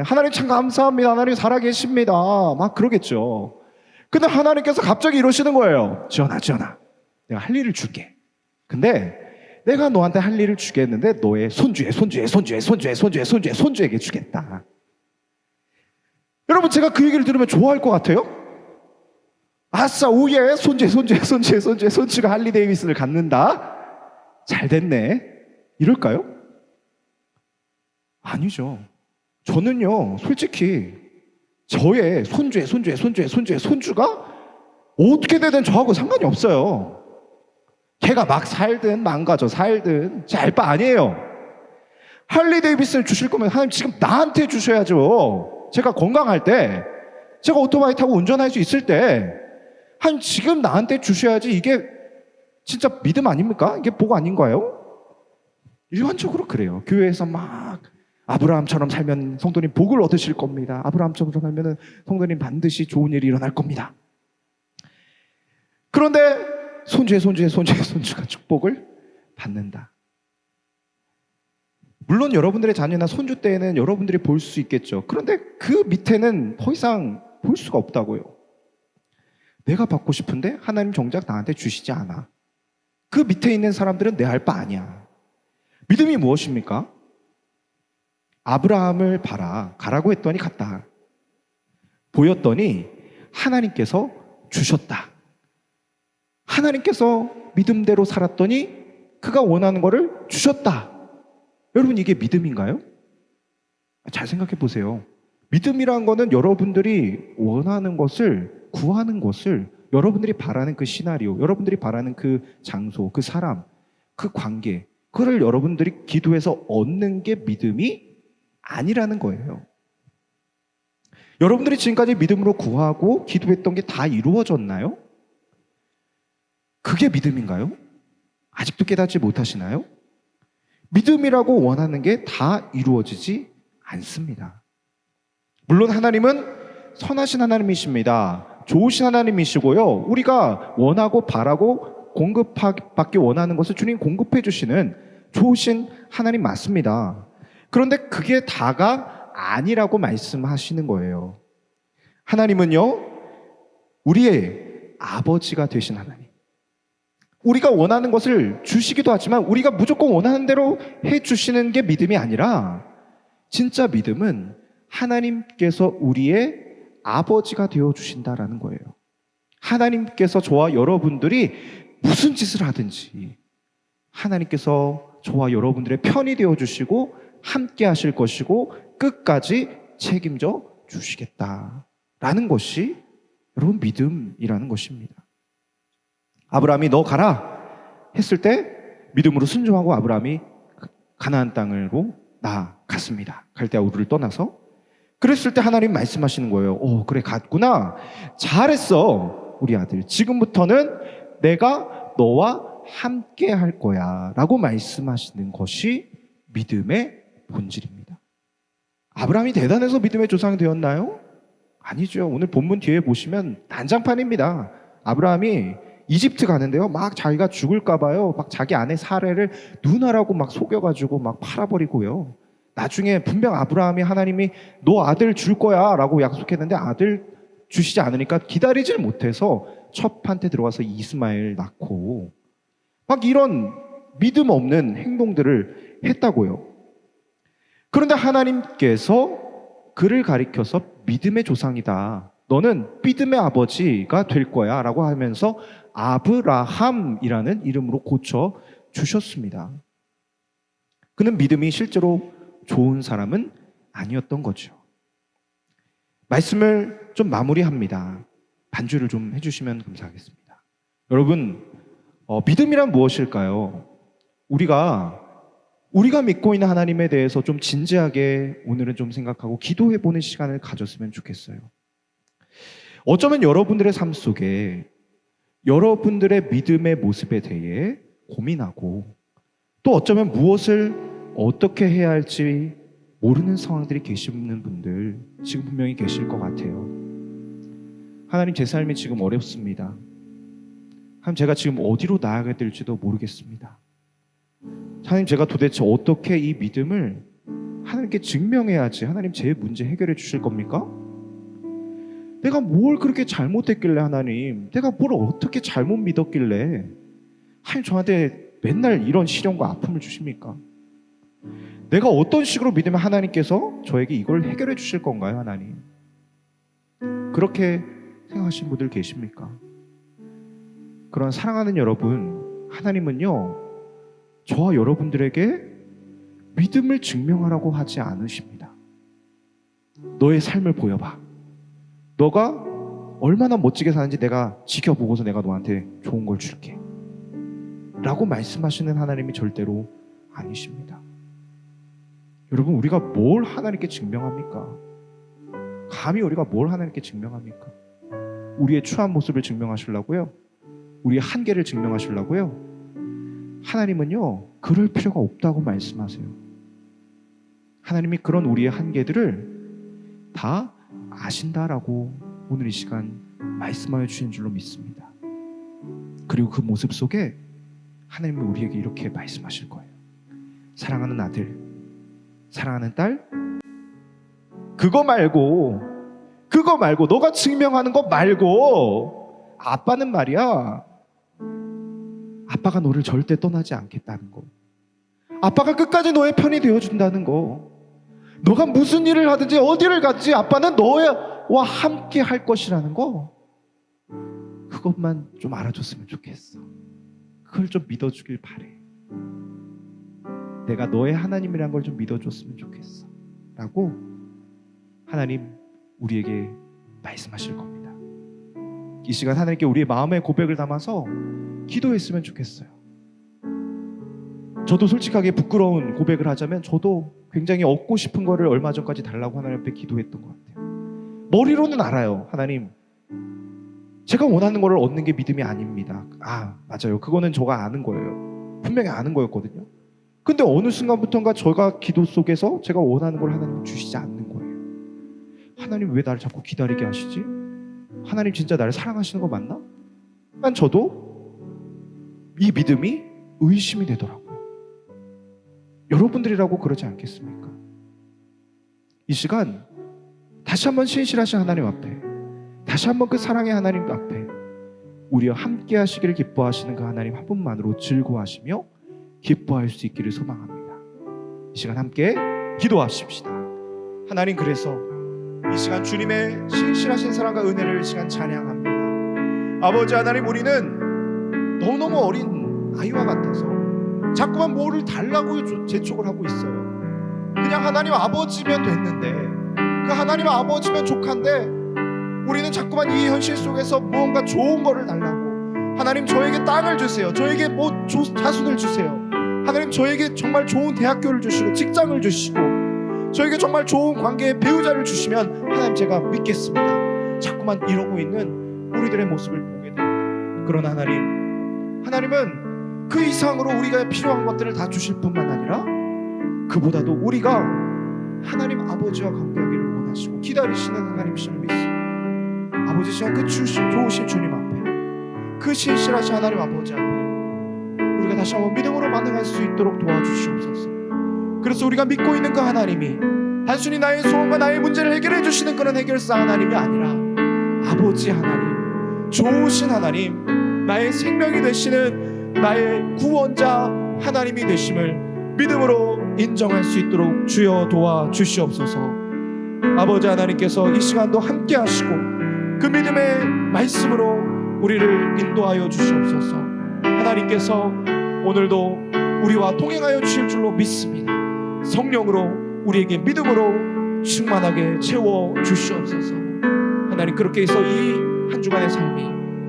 하나님 참 감사합니다, 하나님 살아계십니다 막 그러겠죠. 근데 하나님께서 갑자기 이러시는 거예요. 지연아 내가 할리를 줄게. 근데 내가 너한테 할리를 주겠는데 너의 손주에게 주겠다. 여러분, 제가 그 얘기를 들으면 좋아할 것 같아요? 아싸, 오예, 손주가 할리 데이비슨을 갖는다. 잘 됐네. 이럴까요? 아니죠. 저는요, 솔직히 저의 손주가 어떻게 되든 저하고 상관이 없어요. 걔가 막 살든 망가져 살든 제 알 바 아니에요. 할리 데이비슨을 주실 거면 하나님 지금 나한테 주셔야죠. 제가 건강할 때, 제가 오토바이 타고 운전할 수 있을 때 하나님 지금 나한테 주셔야지. 이게 진짜 믿음 아닙니까? 이게 복 아닌가요? 일반적으로 그래요. 교회에서 막 아브라함처럼 살면 성도님 복을 얻으실 겁니다. 아브라함처럼 살면 성도님 반드시 좋은 일이 일어날 겁니다. 그런데 손주가 축복을 받는다. 물론 여러분들의 자녀나 손주 때에는 여러분들이 볼 수 있겠죠. 그런데 그 밑에는 더 이상 볼 수가 없다고요. 내가 받고 싶은데 하나님 정작 나한테 주시지 않아. 그 밑에 있는 사람들은 내 알 바 아니야. 믿음이 무엇입니까? 아브라함을 봐라. 가라고 했더니 갔다. 보였더니 하나님께서 주셨다. 하나님께서 믿음대로 살았더니 그가 원하는 것을 주셨다. 여러분, 이게 믿음인가요? 잘 생각해 보세요. 믿음이란 거는 여러분들이 원하는 것을, 구하는 것을, 여러분들이 바라는 그 시나리오, 여러분들이 바라는 그 장소, 그 사람, 그 관계, 그걸 여러분들이 기도해서 얻는 게 믿음이 아니라는 거예요. 여러분들이 지금까지 믿음으로 구하고 기도했던 게 다 이루어졌나요? 그게 믿음인가요? 아직도 깨닫지 못하시나요? 믿음이라고 원하는 게 다 이루어지지 않습니다. 물론 하나님은 선하신 하나님이십니다. 좋으신 하나님이시고요. 우리가 원하고 바라고 공급받기 원하는 것을 주님 공급해 주시는 좋으신 하나님 맞습니다. 그런데 그게 다가 아니라고 말씀하시는 거예요. 하나님은요, 우리의 아버지가 되신 하나님. 우리가 원하는 것을 주시기도 하지만 우리가 무조건 원하는 대로 해주시는 게 믿음이 아니라, 진짜 믿음은 하나님께서 우리의 아버지가 되어주신다라는 거예요. 하나님께서 저와 여러분들이 무슨 짓을 하든지 하나님께서 저와 여러분들의 편이 되어주시고 함께 하실 것이고 끝까지 책임져 주시겠다라는 것이 여러분 믿음이라는 것입니다. 아브라함이 너 가라 했을 때 믿음으로 순종하고 아브라함이 가나안 땅으로 나아갔습니다. 갈대아 우르를 떠나서. 그랬을 때 하나님 말씀하시는 거예요. 그래 갔구나. 잘했어 우리 아들. 지금부터는 내가 너와 함께 할 거야 라고 말씀하시는 것이 믿음의 본질입니다. 아브라함이 대단해서 믿음의 조상이 되었나요? 아니죠. 오늘 본문 뒤에 보시면 난장판입니다. 아브라함이 이집트 가는데요, 막 자기가 죽을까 봐요, 막 자기 아내 사례를 누나라고 막 속여가지고 막 팔아버리고요. 나중에 분명 아브라함이 하나님이 너 아들 줄 거야 라고 약속했는데 아들 주시지 않으니까 기다리질 못해서 첩한테 들어가서 이스마엘 낳고 막 이런 믿음 없는 행동들을 했다고요. 그런데 하나님께서 그를 가리켜서 믿음의 조상이다, 너는 믿음의 아버지가 될 거야 라고 하면서 아브라함이라는 이름으로 고쳐 주셨습니다. 그는 믿음이 실제로 좋은 사람은 아니었던 거죠. 말씀을 좀 마무리합니다. 반주를 좀 해주시면 감사하겠습니다. 여러분, 믿음이란 무엇일까요? 우리가 믿고 있는 하나님에 대해서 좀 진지하게 오늘은 좀 생각하고 기도해보는 시간을 가졌으면 좋겠어요. 어쩌면 여러분들의 삶 속에 여러분들의 믿음의 모습에 대해 고민하고 또 어쩌면 무엇을 어떻게 해야 할지 모르는 상황들이 계시는 분들 지금 분명히 계실 것 같아요. 하나님, 제 삶이 지금 어렵습니다. 하나님, 제가 지금 어디로 나아가야 될지도 모르겠습니다. 하나님, 제가 도대체 어떻게 이 믿음을 하나님께 증명해야지 하나님 제 문제 해결해 주실 겁니까? 내가 뭘 그렇게 잘못했길래 하나님, 내가 뭘 어떻게 잘못 믿었길래 하나님 저한테 맨날 이런 시련과 아픔을 주십니까? 내가 어떤 식으로 믿으면 하나님께서 저에게 이걸 해결해 주실 건가요, 하나님? 그렇게 생각하시는 분들 계십니까? 그런 사랑하는 여러분, 하나님은요, 저와 여러분들에게 믿음을 증명하라고 하지 않으십니다. 너의 삶을 보여봐. 너가 얼마나 멋지게 사는지 내가 지켜보고서 내가 너한테 좋은 걸 줄게 라고 말씀하시는 하나님이 절대로 아니십니다. 여러분, 우리가 뭘 하나님께 증명합니까? 감히 우리가 뭘 하나님께 증명합니까? 우리의 추한 모습을 증명하시려고요? 우리의 한계를 증명하시려고요? 하나님은요, 그럴 필요가 없다고 말씀하세요. 하나님이 그런 우리의 한계들을 다 아신다라고 오늘 이 시간 말씀하여 주신 줄로 믿습니다. 그리고 그 모습 속에 하나님이 우리에게 이렇게 말씀하실 거예요. 사랑하는 아들, 사랑하는 딸, 그거 말고 너가 증명하는 거 말고 아빠는 말이야, 아빠가 너를 절대 떠나지 않겠다는 거, 아빠가 끝까지 너의 편이 되어준다는 거, 너가 무슨 일을 하든지 어디를 갔지 아빠는 너와 함께 할 것이라는 거, 그것만 좀 알아줬으면 좋겠어. 그걸 좀 믿어주길 바래. 내가 너의 하나님이란 걸 좀 믿어줬으면 좋겠어 라고 하나님 우리에게 말씀하실 겁니다. 이 시간 하나님께 우리의 마음의 고백을 담아서 기도했으면 좋겠어요. 저도 솔직하게 부끄러운 고백을 하자면 저도 굉장히 얻고 싶은 거를 얼마 전까지 달라고 하나님 앞에 기도했던 것 같아요. 머리로는 알아요. 하나님, 제가 원하는 거를 얻는 게 믿음이 아닙니다. 맞아요. 그거는 제가 아는 거예요. 분명히 아는 거였거든요. 근데 어느 순간부터인가 제가 기도 속에서 제가 원하는 걸 하나님 주시지 않는 거예요. 하나님 왜 나를 자꾸 기다리게 하시지? 하나님 진짜 나를 사랑하시는 거 맞나? 난 저도 이 믿음이 의심이 되더라고요. 여러분들이라고 그러지 않겠습니까? 이 시간 다시 한번 신실하신 하나님 앞에, 다시 한번 그 사랑의 하나님 앞에 우리와 함께 하시기를 기뻐하시는 그 하나님 한 분만으로 즐거워하시며 기뻐할 수 있기를 소망합니다. 이 시간 함께 기도하십시다. 하나님, 그래서 이 시간 주님의 신실하신 사랑과 은혜를 이 시간 찬양합니다. 아버지 하나님, 우리는 너무너무 어린 아이와 같아서 자꾸만 뭐를 달라고 재촉을 하고 있어요. 그냥 하나님 아버지면 됐는데, 그 하나님 아버지면 족한데 우리는 자꾸만 이 현실 속에서 무언가 좋은 거를 달라고, 하나님 저에게 땅을 주세요, 저에게 자손을 주세요, 하나님 저에게 정말 좋은 대학교를 주시고 직장을 주시고 저에게 정말 좋은 관계의 배우자를 주시면 하나님 제가 믿겠습니다. 자꾸만 이러고 있는 우리들의 모습을 보게 됩니다. 그러나 하나님은 그 이상으로 우리가 필요한 것들을 다 주실 뿐만 아니라 그보다도 우리가 하나님 아버지와 관계하기를 원하시고 기다리시는 하나님이심을 믿습니다. 아버지 시간 그 좋으신 주님 앞에, 그 신실하신 하나님 아버지 앞에 우리가 다시 한번 믿음으로 반응할 수 있도록 도와주시옵소서. 그래서 우리가 믿고 있는 그 하나님이 단순히 나의 소원과 나의 문제를 해결해 주시는 그런 해결사 하나님이 아니라 아버지 하나님, 좋으신 하나님, 나의 생명이 되시는 나의 구원자 하나님이 되심을 믿음으로 인정할 수 있도록 주여 도와주시옵소서. 아버지 하나님께서 이 시간도 함께 하시고 그 믿음의 말씀으로 우리를 인도하여 주시옵소서. 하나님께서 오늘도 우리와 동행하여 주실 줄로 믿습니다. 성령으로 우리에게 믿음으로 충만하게 채워 주시옵소서. 하나님, 그렇게 해서 이 한 주간의 삶이,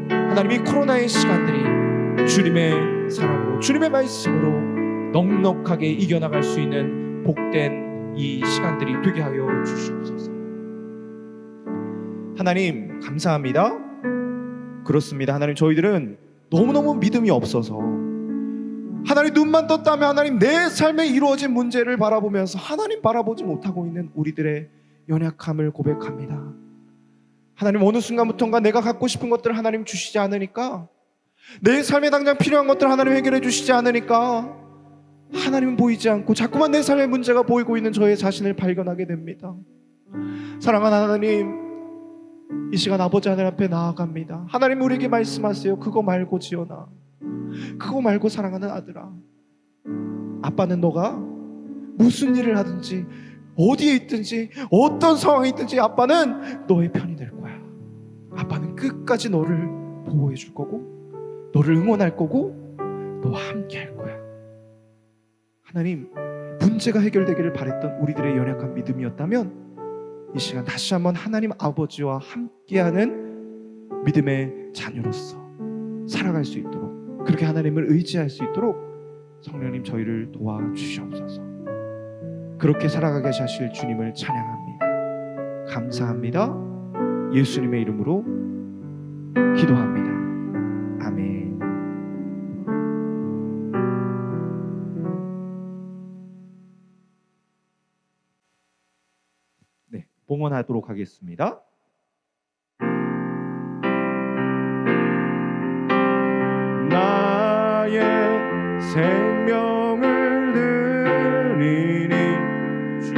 하나님 이 코로나의 시간들이 주님의 사랑으로, 주님의 말씀으로 넉넉하게 이겨나갈 수 있는 복된 이 시간들이 되게 하여 주시옵소서. 하나님 감사합니다. 그렇습니다. 하나님, 저희들은 너무너무 믿음이 없어서 하나님 눈만 떴다면 하나님 내 삶에 이루어진 문제를 바라보면서 하나님 바라보지 못하고 있는 우리들의 연약함을 고백합니다. 하나님, 어느 순간부터인가 내가 갖고 싶은 것들을 하나님 주시지 않으니까, 내 삶에 당장 필요한 것들을 하나님 해결해 주시지 않으니까 하나님은 보이지 않고 자꾸만 내 삶의 문제가 보이고 있는 저의 자신을 발견하게 됩니다. 사랑하는 하나님, 이 시간 아버지 하나님 앞에 나아갑니다. 하나님 우리에게 말씀하세요. 그거 말고 지연아, 그거 말고 사랑하는 아들아, 아빠는 너가 무슨 일을 하든지 어디에 있든지 어떤 상황이 있든지 아빠는 너의 편이 될 거야. 아빠는 끝까지 너를 보호해 줄 거고 너를 응원할 거고 너와 함께 할 거야. 하나님, 문제가 해결되기를 바랬던 우리들의 연약한 믿음이었다면 이 시간 다시 한번 하나님 아버지와 함께하는 믿음의 자녀로서 살아갈 수 있도록, 그렇게 하나님을 의지할 수 있도록 성령님 저희를 도와주시옵소서. 그렇게 살아가게 하실 주님을 찬양합니다. 감사합니다. 예수님의 이름으로 기도합니다. 아멘. 네, 봉헌하도록 하겠습니다. 나의 생명을 드리니 주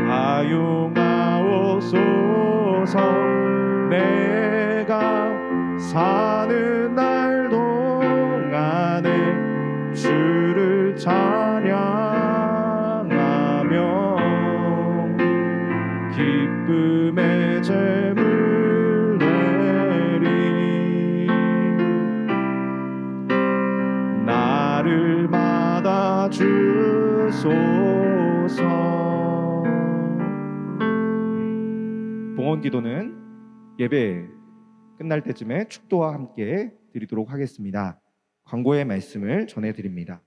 사용하옵소서. 내가 사는 날 동안에 주를 찬양하며 기쁨의 제물 내리 나를 받아 주소서. 봉헌 기도는 예배 끝날 때쯤에 축도와 함께 드리도록 하겠습니다. 광고의 말씀을 전해드립니다.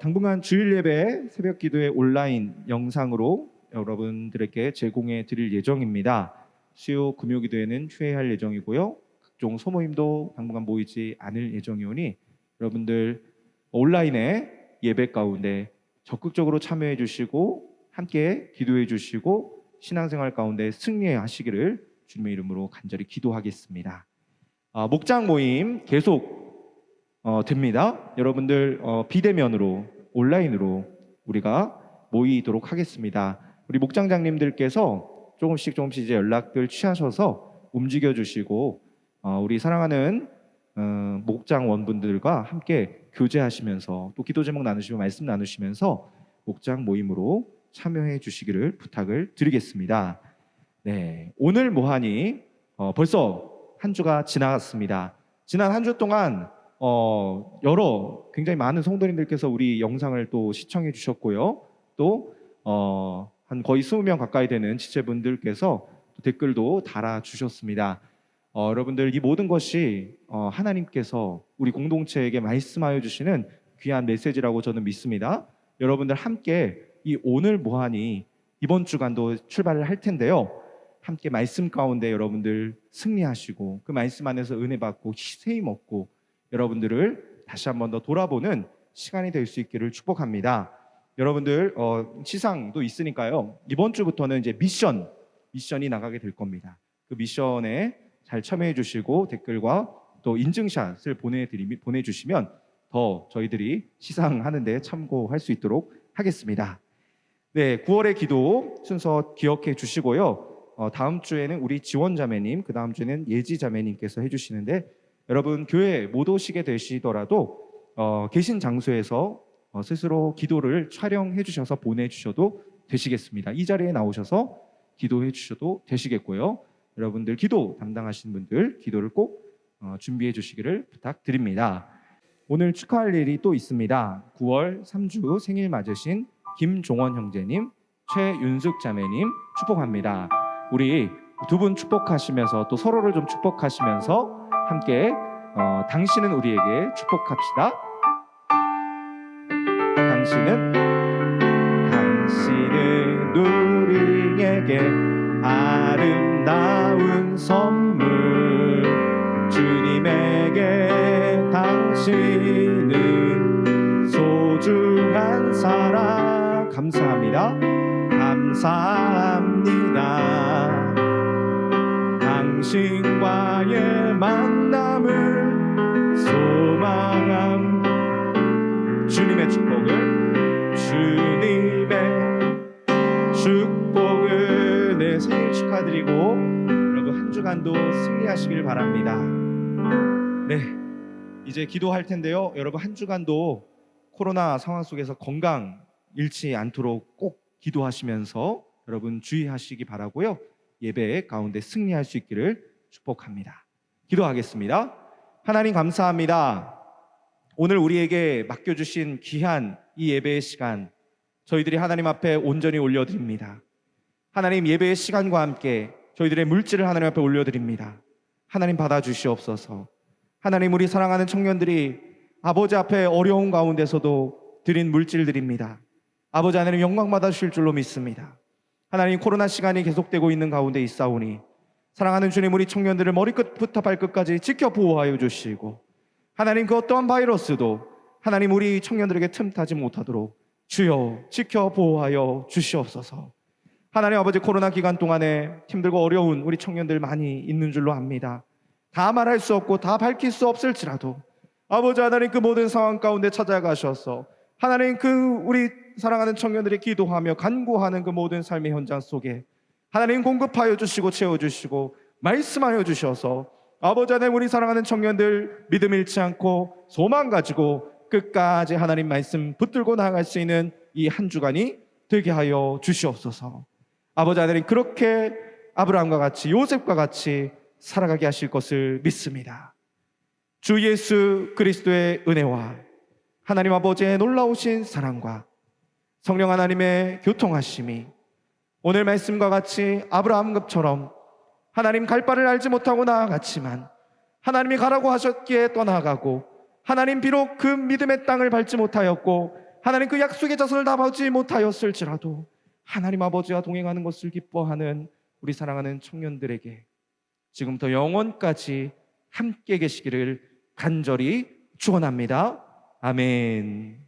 당분간 주일 예배 새벽 기도의 온라인 영상으로 여러분들에게 제공해 드릴 예정입니다. 수요 금요 기도에는 휴회할 예정이고요. 각종 소모임도 당분간 모이지 않을 예정이오니 여러분들 온라인의 예배 가운데 적극적으로 참여해 주시고 함께 기도해 주시고 신앙생활 가운데 승리하시기를 주님의 이름으로 간절히 기도하겠습니다. 목장 모임 계속 됩니다. 여러분들 비대면으로 온라인으로 우리가 모이도록 하겠습니다. 우리 목장장님들께서 조금씩 이제 연락들 취하셔서 움직여 주시고 우리 사랑하는 목장원분들과 함께 교제하시면서 또 기도 제목 나누시고 말씀 나누시면서 목장 모임으로 참여해 주시기를 부탁을 드리겠습니다. 네, 오늘 뭐하니 벌써 한 주가 지나갔습니다. 지난 한 주 동안 굉장히 많은 성도님들께서 우리 영상을 또 시청해 주셨고요. 또 한 거의 20명 가까이 되는 지체분들께서 또 댓글도 달아주셨습니다. 여러분들 이 모든 것이 하나님께서 우리 공동체에게 말씀하여 주시는 귀한 메시지라고 저는 믿습니다. 여러분들 함께 이 오늘 뭐하니 이번 주간도 출발을 할 텐데요. 함께 말씀 가운데 여러분들 승리하시고 그 말씀 안에서 은혜 받고 세임 얻고 여러분들을 다시 한번 더 돌아보는 시간이 될 수 있기를 축복합니다. 여러분들 시상도 있으니까요. 이번 주부터는 이제 미션이 나가게 될 겁니다. 그 미션에 잘 참여해 주시고 댓글과 또 인증샷을 보내주시면 더 저희들이 시상하는 데 참고할 수 있도록 하겠습니다. 네, 9월의 기도 순서 기억해 주시고요. 다음 주에는 우리 지원자매님, 그 다음 주에는 예지자매님께서 해주시는데 여러분 교회 못 오시게 되시더라도 계신 장소에서 스스로 기도를 촬영해 주셔서 보내주셔도 되시겠습니다. 이 자리에 나오셔서 기도해 주셔도 되시겠고요. 여러분들 기도 담당하시는 분들 기도를 꼭 준비해 주시기를 부탁드립니다. 오늘 축하할 일이 또 있습니다. 9월 3주 생일 맞으신 김종원 형제님, 최윤숙 자매님 축복합니다. 우리 두 분 축복하시면서 또 서로를 좀 축복하시면서 함께 당신은 우리에게 축복합시다. 당신은 우리에게 아름다운 선물, 주님에게 당신은 소중한 사랑. 감사합니다. 감사합니다. 당신과의 만남을 소망함. 주님의 축복을 내 생일 축하드리고 여러분 한 주간도 승리하시길 바랍니다. 네, 이제 기도할 텐데요. 여러분 한 주간도 코로나 상황 속에서 건강 잃지 않도록 꼭 기도하시면서 여러분 주의하시기 바라고요. 예배 가운데 승리할 수 있기를 축복합니다. 기도하겠습니다. 하나님 감사합니다. 오늘 우리에게 맡겨주신 귀한 이 예배의 시간, 저희들이 하나님 앞에 온전히 올려드립니다. 하나님, 예배의 시간과 함께 저희들의 물질을 하나님 앞에 올려드립니다. 하나님 받아주시옵소서. 하나님, 우리 사랑하는 청년들이 아버지 앞에 어려운 가운데서도 드린 물질들입니다. 아버지 하나님 영광 받아주실 줄로 믿습니다. 하나님, 코로나 시간이 계속되고 있는 가운데 있사오니 사랑하는 주님, 우리 청년들을 머리끝부터 발끝까지 지켜 보호하여 주시고, 하나님 그 어떠한 바이러스도 하나님 우리 청년들에게 틈타지 못하도록 주여 지켜 보호하여 주시옵소서. 하나님 아버지, 코로나 기간 동안에 힘들고 어려운 우리 청년들 많이 있는 줄로 압니다. 다 말할 수 없고 다 밝힐 수 없을지라도 아버지 하나님, 그 모든 상황 가운데 찾아가셔서 하나님 그 우리 사랑하는 청년들이 기도하며 간구하는 그 모든 삶의 현장 속에 하나님 공급하여 주시고 채워주시고 말씀하여 주셔서 아버지 하나님, 우리 사랑하는 청년들 믿음 잃지 않고 소망 가지고 끝까지 하나님 말씀 붙들고 나아갈 수 있는 이 한 주간이 되게 하여 주시옵소서. 아버지 하나님, 그렇게 아브라함과 같이 요셉과 같이 살아가게 하실 것을 믿습니다. 주 예수 그리스도의 은혜와 하나님 아버지의 놀라우신 사랑과 성령 하나님의 교통하심이 오늘 말씀과 같이 아브라함급처럼 하나님 갈 바를 알지 못하고 나아갔지만 하나님이 가라고 하셨기에 떠나가고, 하나님 비록 그 믿음의 땅을 밟지 못하였고 하나님 그 약속의 자손을 다 보지 못하였을지라도 하나님 아버지와 동행하는 것을 기뻐하는 우리 사랑하는 청년들에게 지금부터 영원까지 함께 계시기를 간절히 축원합니다. 아멘.